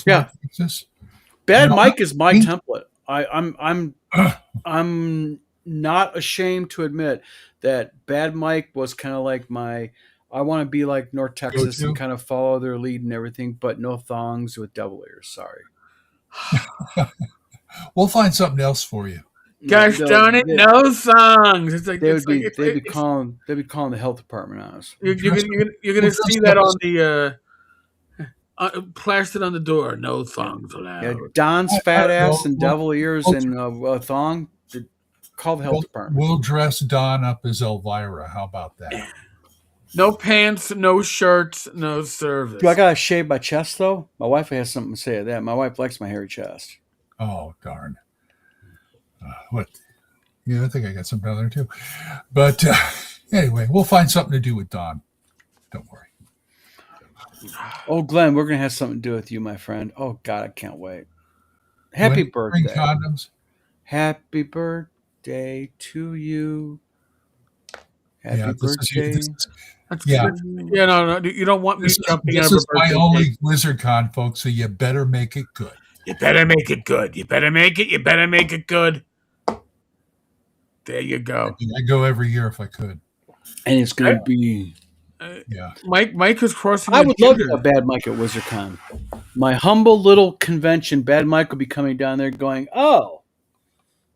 Yeah. Texas? Bad Mike is my template. I'm not ashamed to admit that Bad Mike was kind of like I want to be like North Texas and kind of follow their lead and everything, but no thongs with devil ears. Sorry. We'll find something else for you. Gosh darn it, no songs. It's like they'd be calling the health department on us. You're gonna see that on the plastered on the door. No thongs allowed. Yeah, Don's fat ass and devil ears and a thong. Call the health department. We'll dress Don up as Elvira. How about that? No pants, no shirts, no service. Do I gotta shave my chest though? My wife has something to say to that. My wife likes my hairy chest. Oh darn. What? Yeah, I think I got something down there too. But anyway, we'll find something to do with Don. Don't worry. Oh, Glenn, we're gonna have something to do with you, my friend. Oh God, I can't wait. Happy birthday! Bring condoms. Happy birthday to you. Happy birthday. No. You don't want me jumping out of a birthday. This is my only Wizard Con, folks. So you better make it good. You better make it good. You better make it. You better make it good. There you go. I go every year if I could. And it's going to be... yeah. Mike is crossing. I would love to have Bad Mike at WizardCon. My humble little convention, Bad Mike will be coming down there going, oh.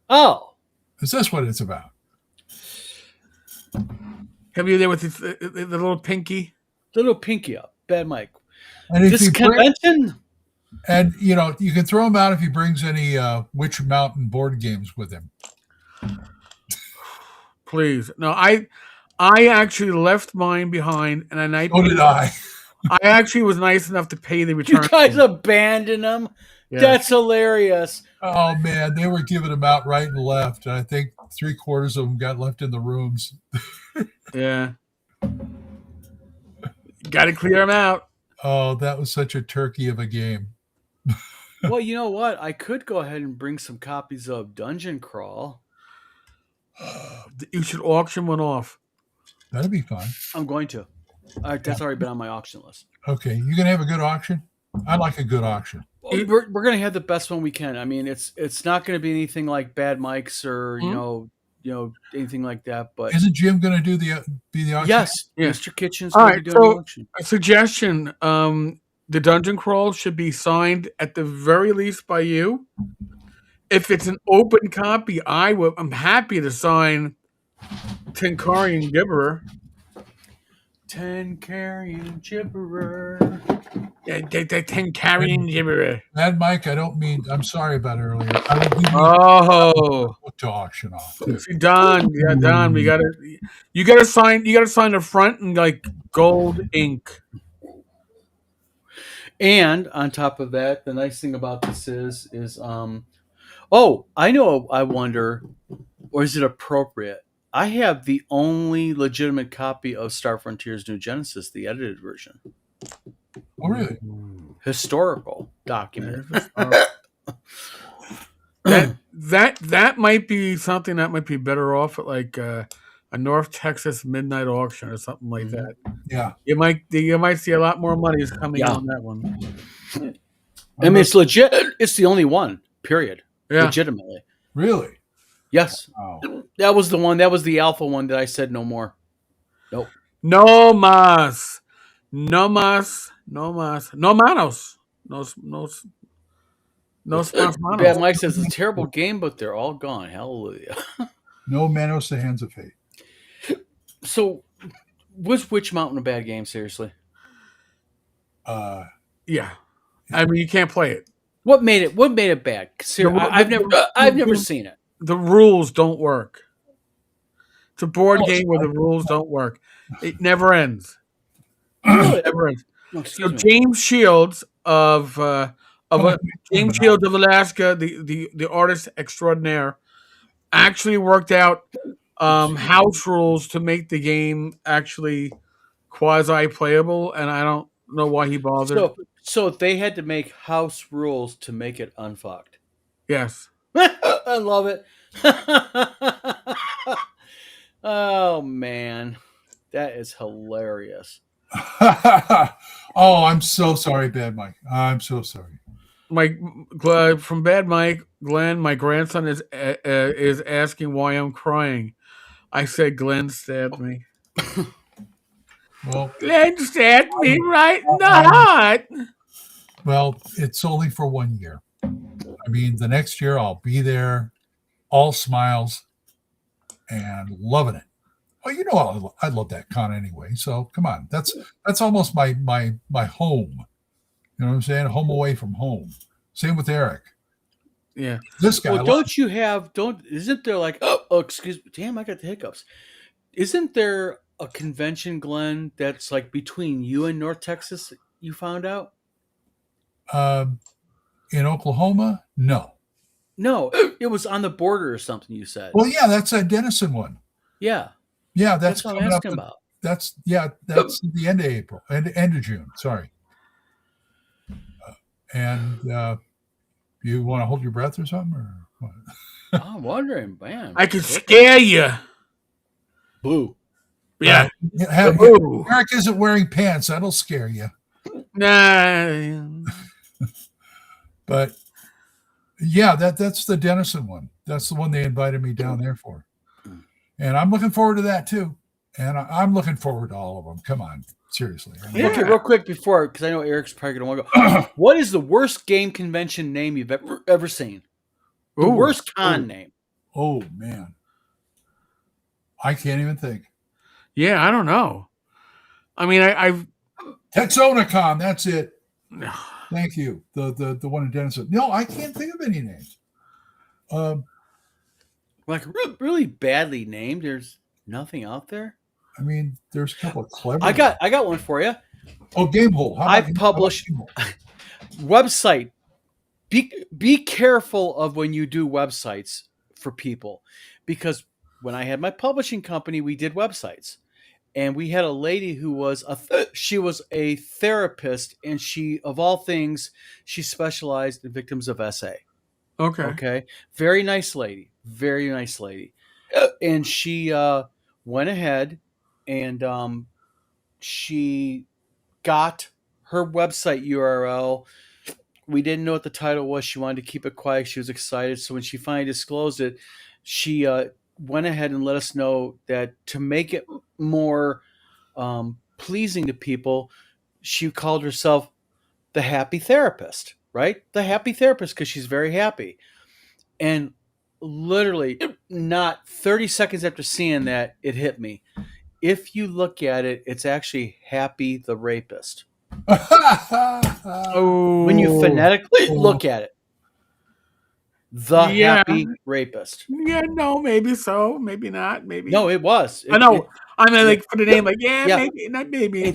Is this what it's about? Have you there with the little pinky? Little pinky up. Bad Mike. And this convention... And, you can throw him out if he brings any Witch Mountain board games with him. Please. No, I actually left mine behind, and So did I. I actually was nice enough to pay the return. You guys abandoned them? Yeah. That's hilarious. Oh, man. They were giving them out right and left. And I think 3/4 of them got left in the rooms. Yeah. Got to clear them out. Oh, that was such a turkey of a game. Well, you know what? I could go ahead and bring some copies of Dungeon Crawl. You should auction one off. That'd be fun. I'm going to. That's already been on my auction list. Okay. You going to have a good auction? I like a good auction. We're going to have the best one we can. I mean, it's not going to be anything like Bad Mike's or, anything like that. But isn't Jim going to do the auction? Yes. Mr. Kitchen's going to be doing the auction. A suggestion. The Dungeon Crawl should be signed at the very least by you. If it's an open copy, I'm happy to sign Tenkarian Gibberer. Tenkarian Gibberer. Yeah, the Tenkarian Gibberer. Mad Mike, I'm sorry about earlier. I will give to auction off. See, Don, you gotta sign the front in like gold ink. And on top of that, the nice thing about this is I know. I wonder, or is it appropriate? I have the only legitimate copy of Star Frontiers New Genesis, the edited version. Oh, really? Historical document. that might be something that might be better off at like a North Texas midnight auction or something like that. Yeah, you might see a lot more money is coming on that one. I mean, it's legit. It's the only one. Period. Yeah. Legitimately. Really? Yes. Wow. That was the one. That was the alpha one that I said no more. Nope. No más. No más. No más. No manos. No. No Spas Bad Manos. Mike says it's a terrible game, but they're all gone. Hallelujah. No Manos the Hands of Fate. So, was Witch Mountain a bad game? Seriously, Uh, Yeah. I mean, you can't play it. what made it? What made it bad? I've never seen it. The rules don't work. It's a board Oh, game where the rules don't work. It never ends. Really? Never ends. Oh, So excuse me. James Shields of James Shields of Alaska, the artist extraordinaire, actually worked out house rules to make the game actually quasi playable, and I don't know why he bothered. So they had to make house rules to make it unfucked. Yes. I love it. Oh man, that is hilarious. Oh, I'm so sorry, Bad Mike. I'm so sorry. From Bad Mike, Glen, my grandson is asking why I'm crying. I said Glenn stabbed me. Well, Glenn stabbed me right in the heart. well, it's only for 1 year. I mean, the next year I'll be there, all smiles, and loving it. Well, you know, I love that con anyway. So come on, that's almost my home. You know what I'm saying? Home away from home. Same with Eric. Yeah. This guy. Well, isn't there like, oh, excuse me, damn, I got the hiccups. Isn't there a convention, Glenn, that's like between you and North Texas, you found out? In Oklahoma? No. No, it was on the border or something, you said. Well, yeah, that's a Denison one. Yeah. Yeah, that's what I'm coming asking up. about. That's the end of April, end of June. Sorry. And you want to hold your breath or something, or what? I'm wondering, man. I can scare you. Boo. Yeah. Eric isn't wearing pants. That'll scare you. Nah. But yeah, that's the Denison one. That's the one they invited me down there for. And I'm looking forward to that too. And I'm looking forward to all of them. Come on, seriously. Yeah. Okay, real quick before, because I know Eric's probably going to want to go. What is the worst game convention name you've ever seen? The worst con name. Oh, man. I can't even think. Yeah, I don't know. I mean, I've Texonacon, that's it. Thank you. The one in Denison. No, I can't think of any names. Like really badly named. There's nothing out there. I mean, there's a couple of clever. I got one for you. Oh, Gamehole. I publish website. Be careful of when you do websites for people, because when I had my publishing company, we did websites, and we had a lady who was she was a therapist, and she, of all things, she specialized in victims of SA. Okay. Very nice lady. And she went ahead and she got her website URL. We didn't know what the title was. She wanted to keep it quiet. She was excited. So when she finally disclosed it, she went ahead and let us know that to make it more pleasing to people, she called herself the Happy Therapist, right? The Happy Therapist, because she's very happy. And literally not 30 seconds after seeing that, it hit me. If you look at it, it's actually Happy the Rapist. When you phonetically look at it. The Happy Rapist. Yeah, no, maybe so. Maybe not. Maybe. No, it was. I know. I mean, like, for the name, like, maybe, not maybe.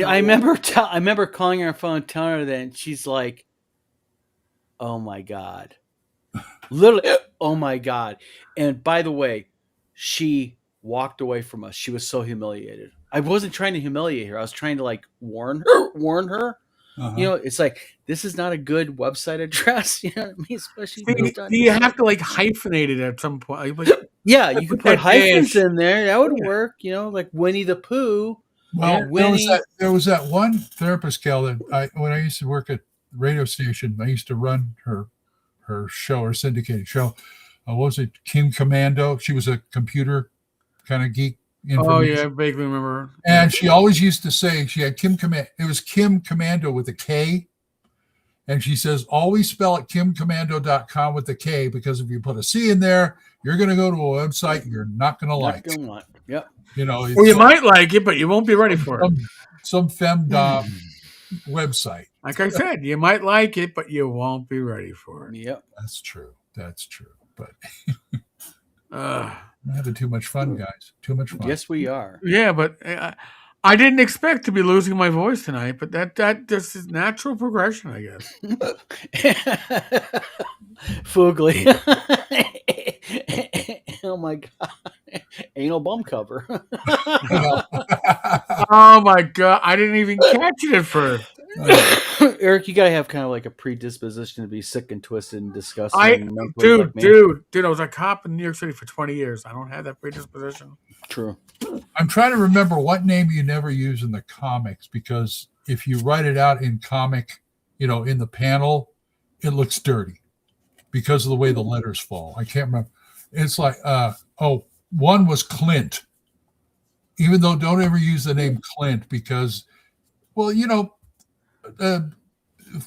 I remember calling her on the phone and telling her that, and she's like, oh my God. Literally, oh my God. And by the way, she walked away from us. She was so humiliated. I wasn't trying to humiliate her. I was trying to like warn her. Uh-huh. You know, it's like, this is not a good website address. You know what I mean? Especially you have to like hyphenate it at some point. Like, yeah, you could put hyphens in there. That would work. You know, like Winnie the Pooh. Well, there was that one therapist gal that when I used to work at the radio station, I used to run her show, her syndicated show. What was it? Kim Commando. She was a computer kind of geek. Oh yeah, I vaguely remember. And she always used to say she had Kim Commando. It was Kim Commando with a K, And she says, always spell it kimcommando.com with the K, because if you put a C in there, you're going to go to a website you're not going to like. Yep. You know, Well, you might like it, but you won't be ready for it. Some femdom website. Like I said, you might like it, but you won't be ready for it. Yep. That's true. But Uh, we're having too much fun, guys. Too much fun. Yes, we are. yeah, but I didn't expect to be losing my voice tonight, but that this is natural progression, I guess. Fugly. Oh my god. Anal bum cover. Oh my god, I didn't even catch it at first. Eric, you gotta have kind of like a predisposition to be sick and twisted and disgusting. Dude, I was a cop in New York City for 20 years. I don't have that predisposition. True. I'm trying to remember what name you never use in the comics, because if you write it out in comic, in the panel, it looks dirty because of the way the letters fall. I can't remember. It's like, one was Clint. Even though don't ever use the name Clint because, well,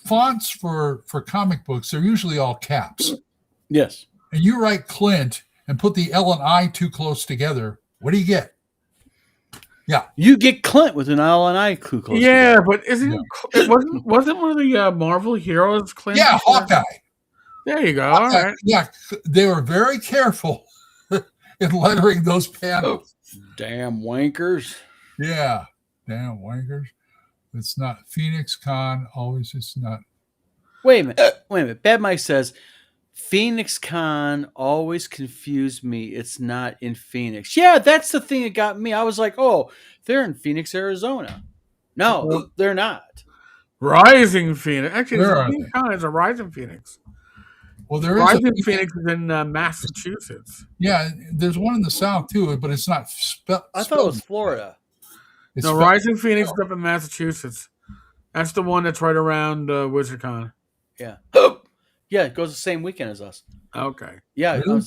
fonts for comic books, they're usually all caps. Yes. And you write Clint and put the L and I too close together. What do you get? Yeah. You get Clint with an L and I too close together. But it wasn't one of the Marvel heroes Clint? Yeah, Hawkeye. There you go. Hawkeye. All right. Yeah, they were very careful in lettering those panels. Damn wankers. Yeah, damn wankers. It's not Phoenix Con. Always, it's not. Wait a minute. Bad Mike says Phoenix Con always confused me. It's not in Phoenix. Yeah, that's the thing that got me. I was like, oh, they're in Phoenix, Arizona. No, they're not. Rising Phoenix. Actually, Where are Phoenix Con is a Rising Phoenix. Well, there is Rising Phoenix is in Massachusetts. Yeah, there's one in the South too, but it's not spelled. I thought it was Florida. No, Rising Phoenix is up in Massachusetts. That's the one that's right around WizardCon. Yeah. Yeah, it goes the same weekend as us. Okay. Yeah, Really?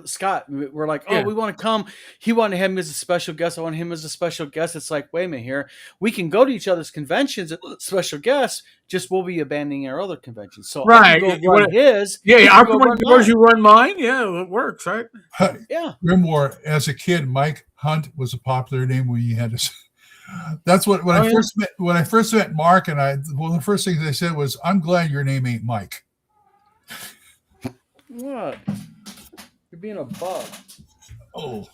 Scott, we're like, oh, we want to come. He wanted him as a special guest. I want him as a special guest. It's like, wait a minute here. We can go to each other's conventions as special guests, just we'll be abandoning our other conventions. So right. I can go run his. Yeah, I'll come on yours, you run mine. Yeah, it works, right? Yeah. Grimoire, as a kid, Mike Hunt was a popular name when you had to. That's what when I first met Mark, and one of the first things I said was, "I'm glad your name ain't Mike." What? You're being a bug. Oh,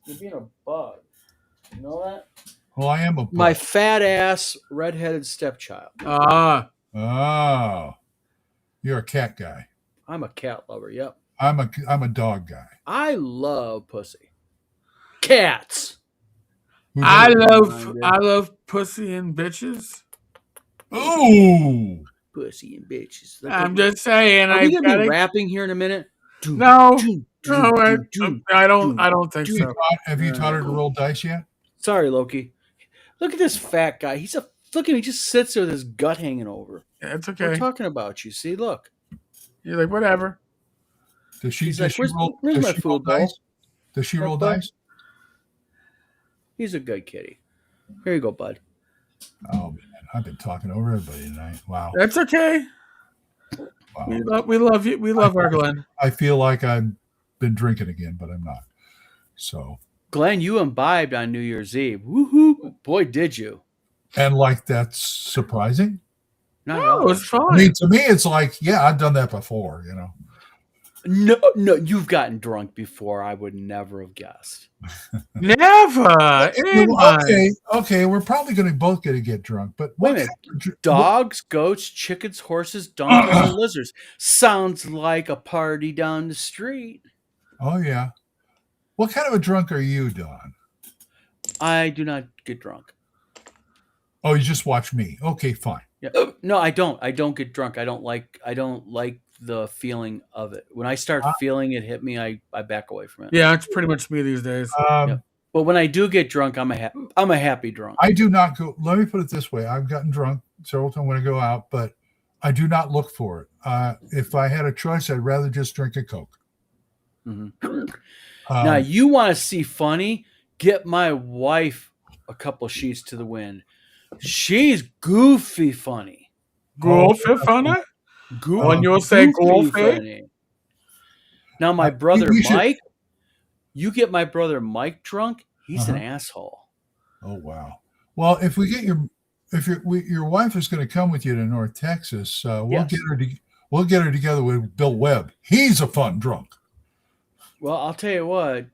you're being a bug. You know that? Well, I am a bug. My fat ass redheaded stepchild. Oh, you're a cat guy. I'm a cat lover. Yep. I'm a dog guy. I love pussy. Cats. I love pussy and bitches. Ooh. Pussy and bitches. I'm just saying. Are we gonna be rapping here in a minute? No, I don't think so. Have you taught her to roll dice yet? Sorry, Loki. Look at this fat guy. Look at him. He just sits there with his gut hanging over. Yeah, it's okay. We're talking about you. See, look. You're like, whatever. Does she where's my food bowl? Does she roll dice? He's a good kitty. Here you go, bud. Oh man, I've been talking over everybody tonight. Wow. That's okay. Wow. We love you. We love our Glen. I feel like I've been drinking again, but I'm not. So, Glenn, you imbibed on New Year's Eve. Woohoo! Boy, did you! And that's surprising. No, it was fine. I mean, to me, it's like, yeah, I've done that before. No, you've gotten drunk before. I would never have guessed. Never. Okay. We're probably both going to get drunk, but wait a minute. Dogs, goats, chickens, horses, donkeys, and lizards. Sounds like a party down the street. Oh yeah. What kind of a drunk are you, Don? I do not get drunk. Oh, you just watch me. Okay, fine. Yeah. No, I don't. I don't get drunk. I don't like the feeling of it. When I start feeling it hit me, I back away from it. Yeah, it's pretty much me these days. But when I do get drunk, I'm a happy drunk. I do not go. Let me put it this way: I've gotten drunk several times when I go out, but I do not look for it. If I had a choice, I'd rather just drink a Coke. Mm-hmm. Now, you want to see funny? Get my wife a couple sheets to the wind. She's goofy funny. Golfe, funny. When you say Goofy golfe, funny. Now, my brother we should- Mike, you get my brother Mike drunk, he's an Uh-huh. asshole. Oh wow. Well, if your wife is going to come with you to North Texas, we'll Yes. get her together with Bill Webb. He's a fun drunk. Well, I'll tell you what,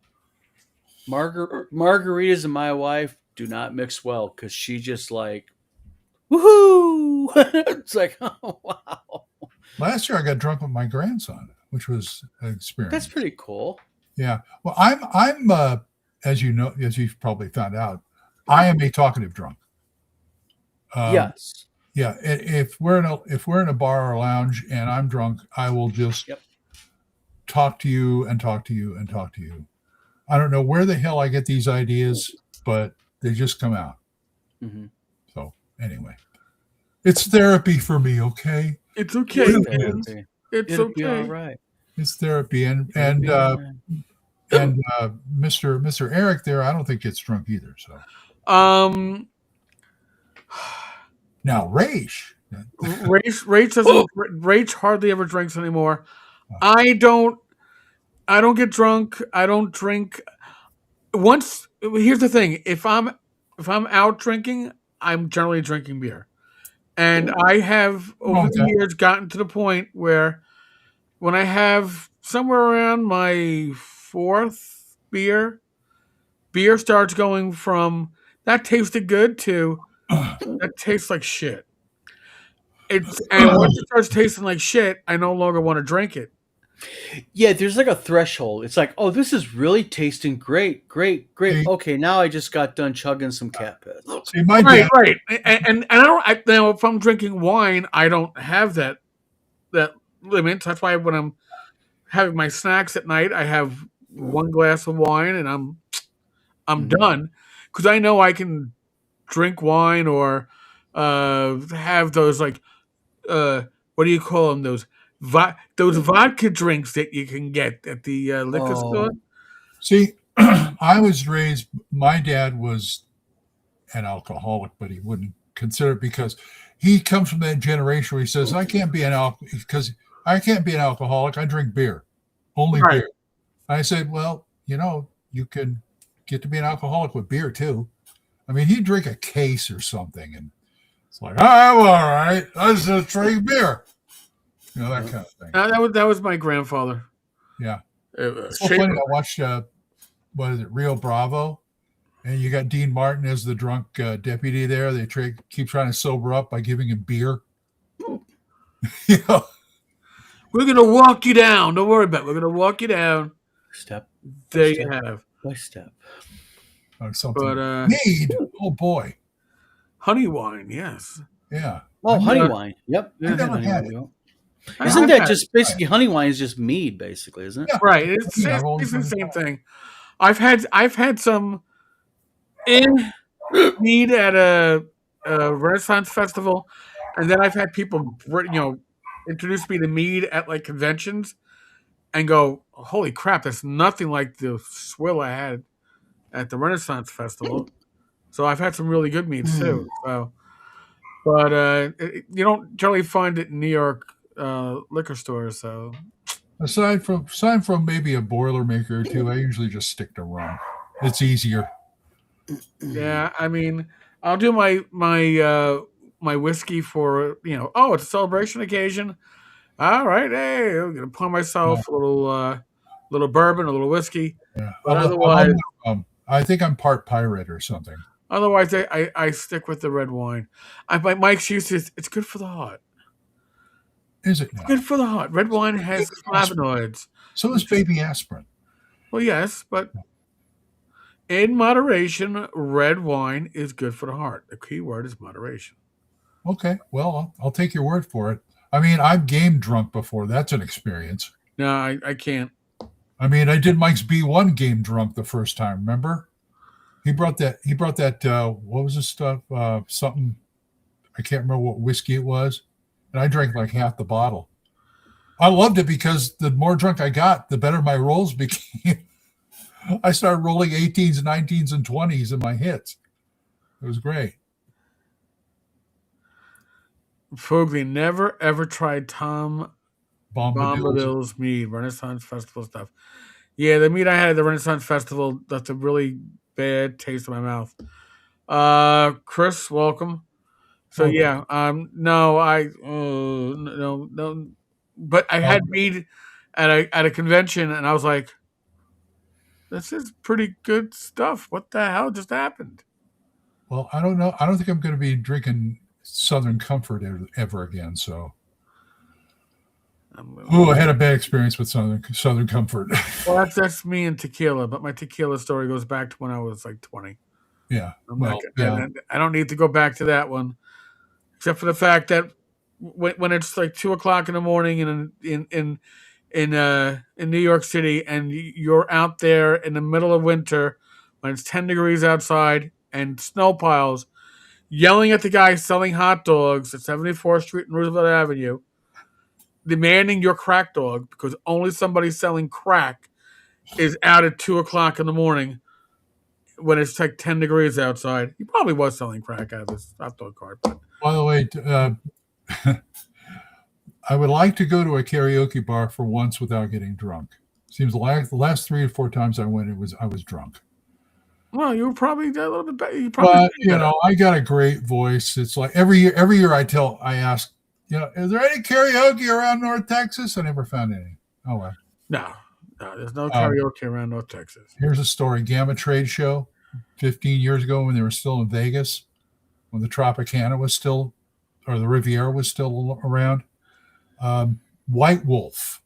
margaritas and my wife do not mix well because she just like, woohoo! It's like, oh wow, Last year I got drunk with my grandson, which was an experience. that's pretty cool. Yeah. Well, I'm as you know, as you've probably found out, I am a talkative drunk. Yes. Yeah. If we're in a bar or lounge and I'm drunk, I will just talk to you and talk to you and talk to you. I don't know where the hell I get these ideas, but they just come out. Mm-hmm. So anyway, it's therapy for me. Okay. it's okay. It'll man. be- It's It'll be all okay. right. It's therapy. And It'll be all right. Mr. Eric there, I don't think gets drunk either. So now Raish. Rach hardly ever drinks anymore. I don't get drunk. I don't drink. Here's the thing: if I'm out drinking, I'm generally drinking beer, and I have over the years gotten to the point where when I have somewhere around my fourth beer starts going from that tasted good to that tastes like shit. And once it starts tasting like shit, I no longer want to drink it. Yeah, there's like a threshold. It's like, oh, this is really tasting great. Okay, now I just got done chugging some cat piss. See, my dad, Right. And now if I'm drinking wine, I don't have that limit. That's why when I'm having my snacks at night, I have one glass of wine and I'm done, because I know I can drink wine or have those like what do you call them, those vodka drinks that you can get at the liquor store. see, I was raised. My dad was an alcoholic, but he wouldn't consider it because he comes from that generation where he says, I can't be an alcoholic. I drink beer, only beer. I said, well, you can get to be an alcoholic with beer too. I mean, he'd drink a case or something, and it's like, I'm all right. I just drink beer, that kind of thing. That was my grandfather. Yeah, it's so funny. I watched what is it, Rio Bravo, and you got Dean Martin as the drunk deputy there. They keep trying to sober up by giving him beer. We're gonna walk you down. Don't worry about it. We're gonna walk you down. Step. There you have. By step. Or something. But mead. Oh boy. Honey wine, yes. Yeah. Oh, honey wine. Yep. I never had it. Isn't that just basically honey wine is just mead, basically, isn't it? Yeah. Right. It's the same thing. I've had some mead at a Renaissance festival, and then I've had people introduce me to mead at like conventions and go, holy crap, that's nothing like the swill I had at the Renaissance festival. So I've had some really good meads too. So, but you don't generally find it in New York liquor stores. So aside from maybe a Boilermaker or two, I usually just stick to rum. It's easier. Yeah, I mean, I'll do my whiskey for it's a celebration occasion. All right, hey, I'm gonna pour myself a little bourbon, a little whiskey. Yeah. But otherwise, I think I'm part pirate or something. Otherwise, I stick with the red wine. My excuse is it's good for the heart. Is it now? It's good for the heart. Red wine has flavonoids. So is baby aspirin. Well, yes, but in moderation, red wine is good for the heart. The key word is moderation. Okay, well, I'll take your word for it. I mean, I've game drunk before. That's an experience. No, I can't. I mean, I did Mike's B1 game drunk the first time. Remember? He brought that. What was this stuff? Something. I can't remember what whiskey it was, and I drank like half the bottle. I loved it because the more drunk I got, the better my rolls became. I started rolling 18s, 19s, and 20s in my hits. It was great. Fogly never ever tried Tom Bombadil's. Bombadil's mead, Renaissance Festival stuff. Yeah, the mead I had at the Renaissance Festival left a really bad taste in my mouth. Chris, welcome. So Welcome. yeah, no, but I had mead at a convention, and I was like, this is pretty good stuff. What the hell just happened? Well, I don't know. I don't think I'm going to be drinking Southern Comfort ever again. So, I had a bad experience with Southern Comfort. Well, that's me and tequila, but my tequila story goes back to when I was like 20. Yeah. I don't need to go back to that one, except for the fact that when it's like 2:00 in the morning in New York City, and you're out there in the middle of winter when it's 10 degrees outside and snow piles, yelling at the guy selling hot dogs at 74th Street and Roosevelt Avenue, demanding your crack dog because only somebody selling crack is out at 2:00 in the morning when it's like 10 degrees outside. He probably was selling crack out of his hot dog cart. But. By the way, I would like to go to a karaoke bar for once without getting drunk. Seems like the last 3 or 4 times I went, I was drunk. Well, you were probably a little bit better. But I got a great voice. It's like every year I ask, is there any karaoke around North Texas? I never found any. Oh well. No, there's no karaoke around North Texas. Here's a story. Gamma Trade Show 15 years ago when they were still in Vegas, when the Tropicana was still, or the Riviera was still around. White Wolf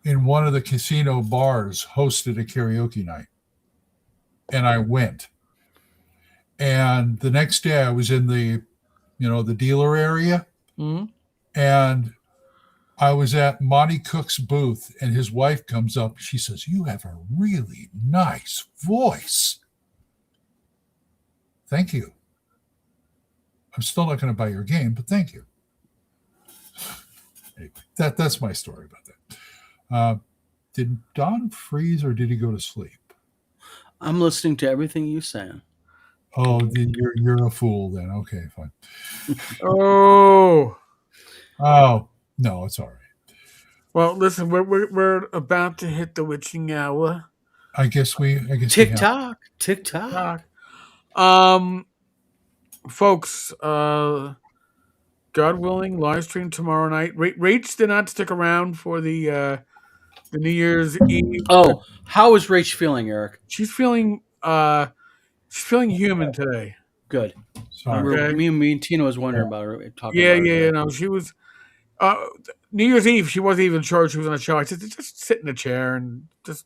in one of the casino bars hosted a karaoke night. And I went. And the next day I was in the dealer area. Mm-hmm. And I was at Monty Cook's booth, and his wife comes up. She says, "You have a really nice voice." Thank you. I'm still not going to buy your game, but thank you. Anyway, that's my story about that. Did Don freeze or did he go to sleep? I'm listening to everything you're saying. Oh, you're a fool then. Okay, fine. Oh, no, it's all right. Well, listen, we're about to hit the witching hour. I guess tick tock. Folks, God willing, live stream tomorrow night. Rach did not stick around for the New Year's Eve. Oh, how is Rach feeling, Eric? She's feeling human today. Good. Sorry. Okay. Me and Tina was wondering about her. No, she was. New Year's Eve, she wasn't even sure she was on a show. I said, just sit in a chair and just,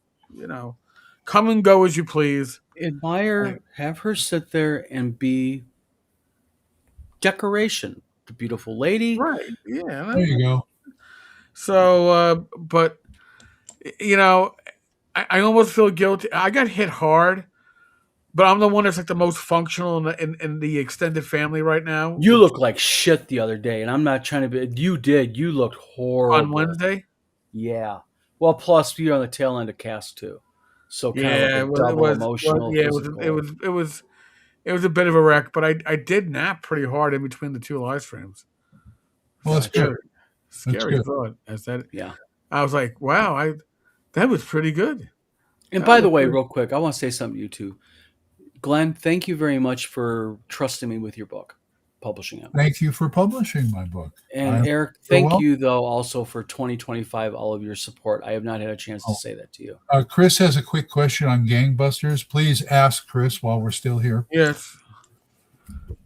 come and go as you please. Have her sit there and be decoration. The beautiful lady. Right, yeah. There you go. So, but, I almost feel guilty. I got hit hard, but I'm the one that's like the most functional in the extended family right now. You look like shit the other day, and I'm not trying to be. You did. You looked horrible on Wednesday. Yeah. Well, plus you're on the tail end of cast too, so kind of like a double emotional. Yeah, it was a bit of a wreck, but I did nap pretty hard in between the 2 live streams. Well, that's good. Scary thought. I said, yeah. I was like, wow, that was pretty good. And by the way, real quick, I want to say something to you too. Glenn, thank you very much for trusting me with your book, publishing it. Thank you for publishing my book. And Eric, thank you, though, also for 2025, all of your support. I have not had a chance to say that to you. Chris has a quick question on Gangbusters. Please ask Chris while we're still here. Yes.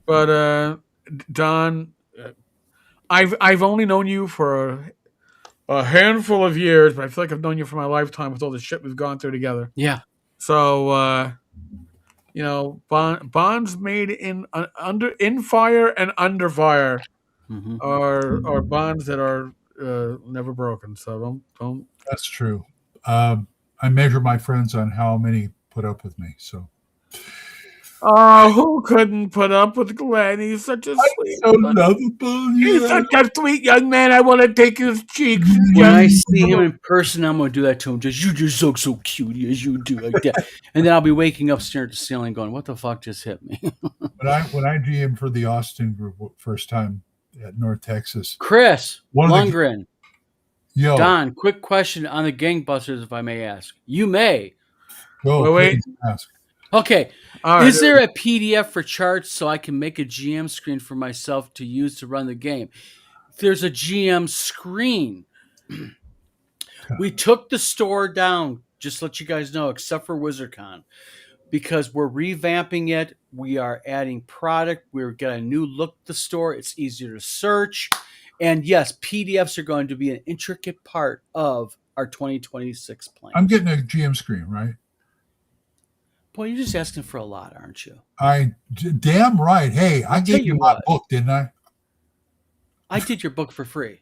But, Don, I've only known you for a handful of years, but I feel like I've known you for my lifetime with all the shit we've gone through together. Yeah. So, bonds made in fire and under fire are bonds that are never broken. So don't. That's true. I measure my friends on how many put up with me. So. Who couldn't put up with Glen? He's such a sweet, lovable. He's such a sweet young man. I want to take his cheeks. When I see him in person, I'm going to do that to him. You just look so cute as you do like that. And then I'll be waking up staring at the ceiling going, what the fuck just hit me? When I GM for the Austin group first time, at North Texas. Chris One of the- Lundgren. Yo, Don, quick question on the gangbusters, if I may ask. You may. go, Wait. please ask. Okay. All right, Is there a PDF for charts so I can make a GM screen for myself to use to run the game? There's a GM screen. We took the store down, just to let you guys know, except for WizardCon, because we're revamping it. We are adding product. We've got a new look at the store. It's easier to search. And yes, PDFs are going to be an intricate part of our 2026 plan. I'm getting a GM screen, right? Boy, you're just asking for a lot, aren't you? Damn right. Hey, I gave you my book, didn't I? I did your book for free.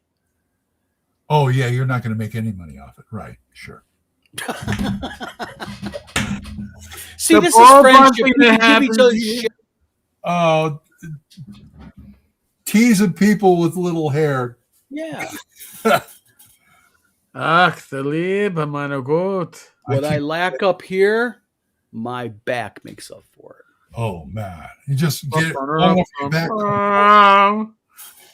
Oh, yeah, you're not going to make any money off it. Right, sure. See, The this is ball friendship. bumping We that can give each other happens here. shit. Oh, teasing people with little hair. Yeah. Ach, the Liebe, meine Gott. What I lack up here, my back makes up for it. Oh, man. You just get it all off your back.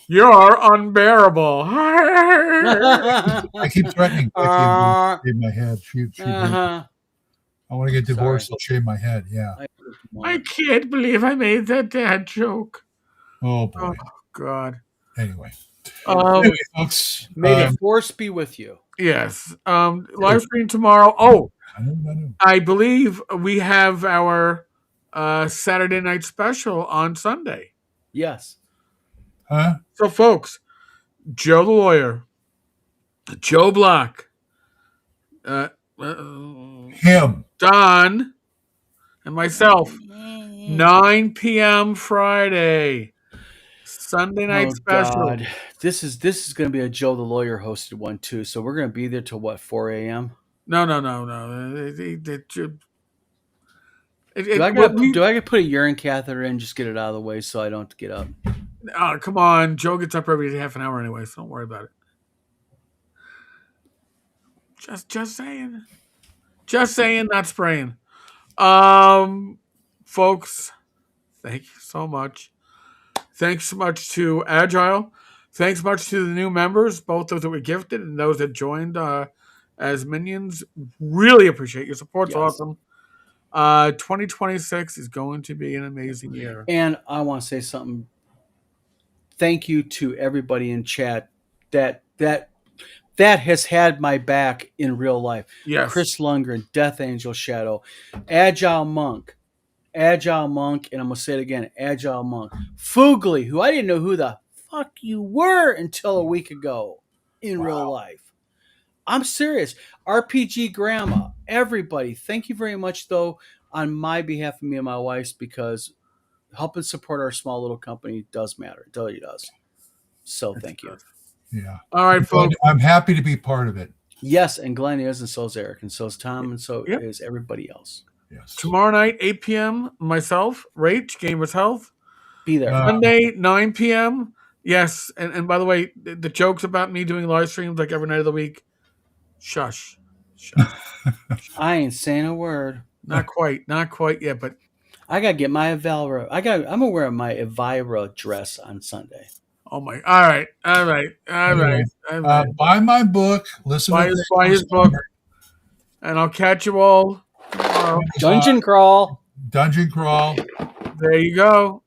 You're unbearable. I keep threatening Becky to shave my head. I want to get divorced. I'll shave my head. Yeah. I can't believe I made that dad joke. Oh, boy. Oh, God. Anyway. Anyway, folks. May the force be with you. Yes. Live stream tomorrow. Oh, I know. I believe we have our Saturday night special on Sunday. Yes. Huh? So, folks, Joe the lawyer, Joe Block, Him. Don, and myself, 9 p.m. Friday, Sunday night special. God. This is going to be a Joe the lawyer hosted one too. So we're going to be there till what, 4 a.m. No. Do I got to put a urine catheter in, just get it out of the way so I don't have to get up? Oh, come on. Joe gets up every half an hour anyway, so don't worry about it. Just saying. Just saying, not spraying. Folks, thank you so much. Thanks so much to Agile. Thanks much to the new members, both those that were gifted and those that joined as minions. Really appreciate your support. It's awesome. 2026 is going to be an amazing year. And I want to say something. Thank you to everybody in chat that has had my back in real life. Yes. Chris Lundgren, Death Angel Shadow, Agile Monk, and I'm going to say it again, Agile Monk. Fugly, who I didn't know who the fuck you were until a week ago in real life. I'm serious. RPG Grandma, everybody, thank you very much, though, on my behalf of me and my wife's, because helping support our small little company does matter. It really does. So thank you. Yeah. All right, folks. I'm happy to be part of it. Yes, and Glen is, and so is Eric, and so is Tom, and so is everybody else. Yes. Tomorrow night, 8 p.m., myself, Rach, Gamers Health. Be there. Monday, 9 p.m. Yes, and by the way, the jokes about me doing live streams like every night of the week, shush. I ain't saying a word. Not quite yet, but I gotta get my Elvira. I'm gonna wear my Elvira dress on Sunday. oh my! All right. Buy my book. Listen Buy his book, and I'll catch you all tomorrow. Dungeon crawl. Dungeon crawl. There you go.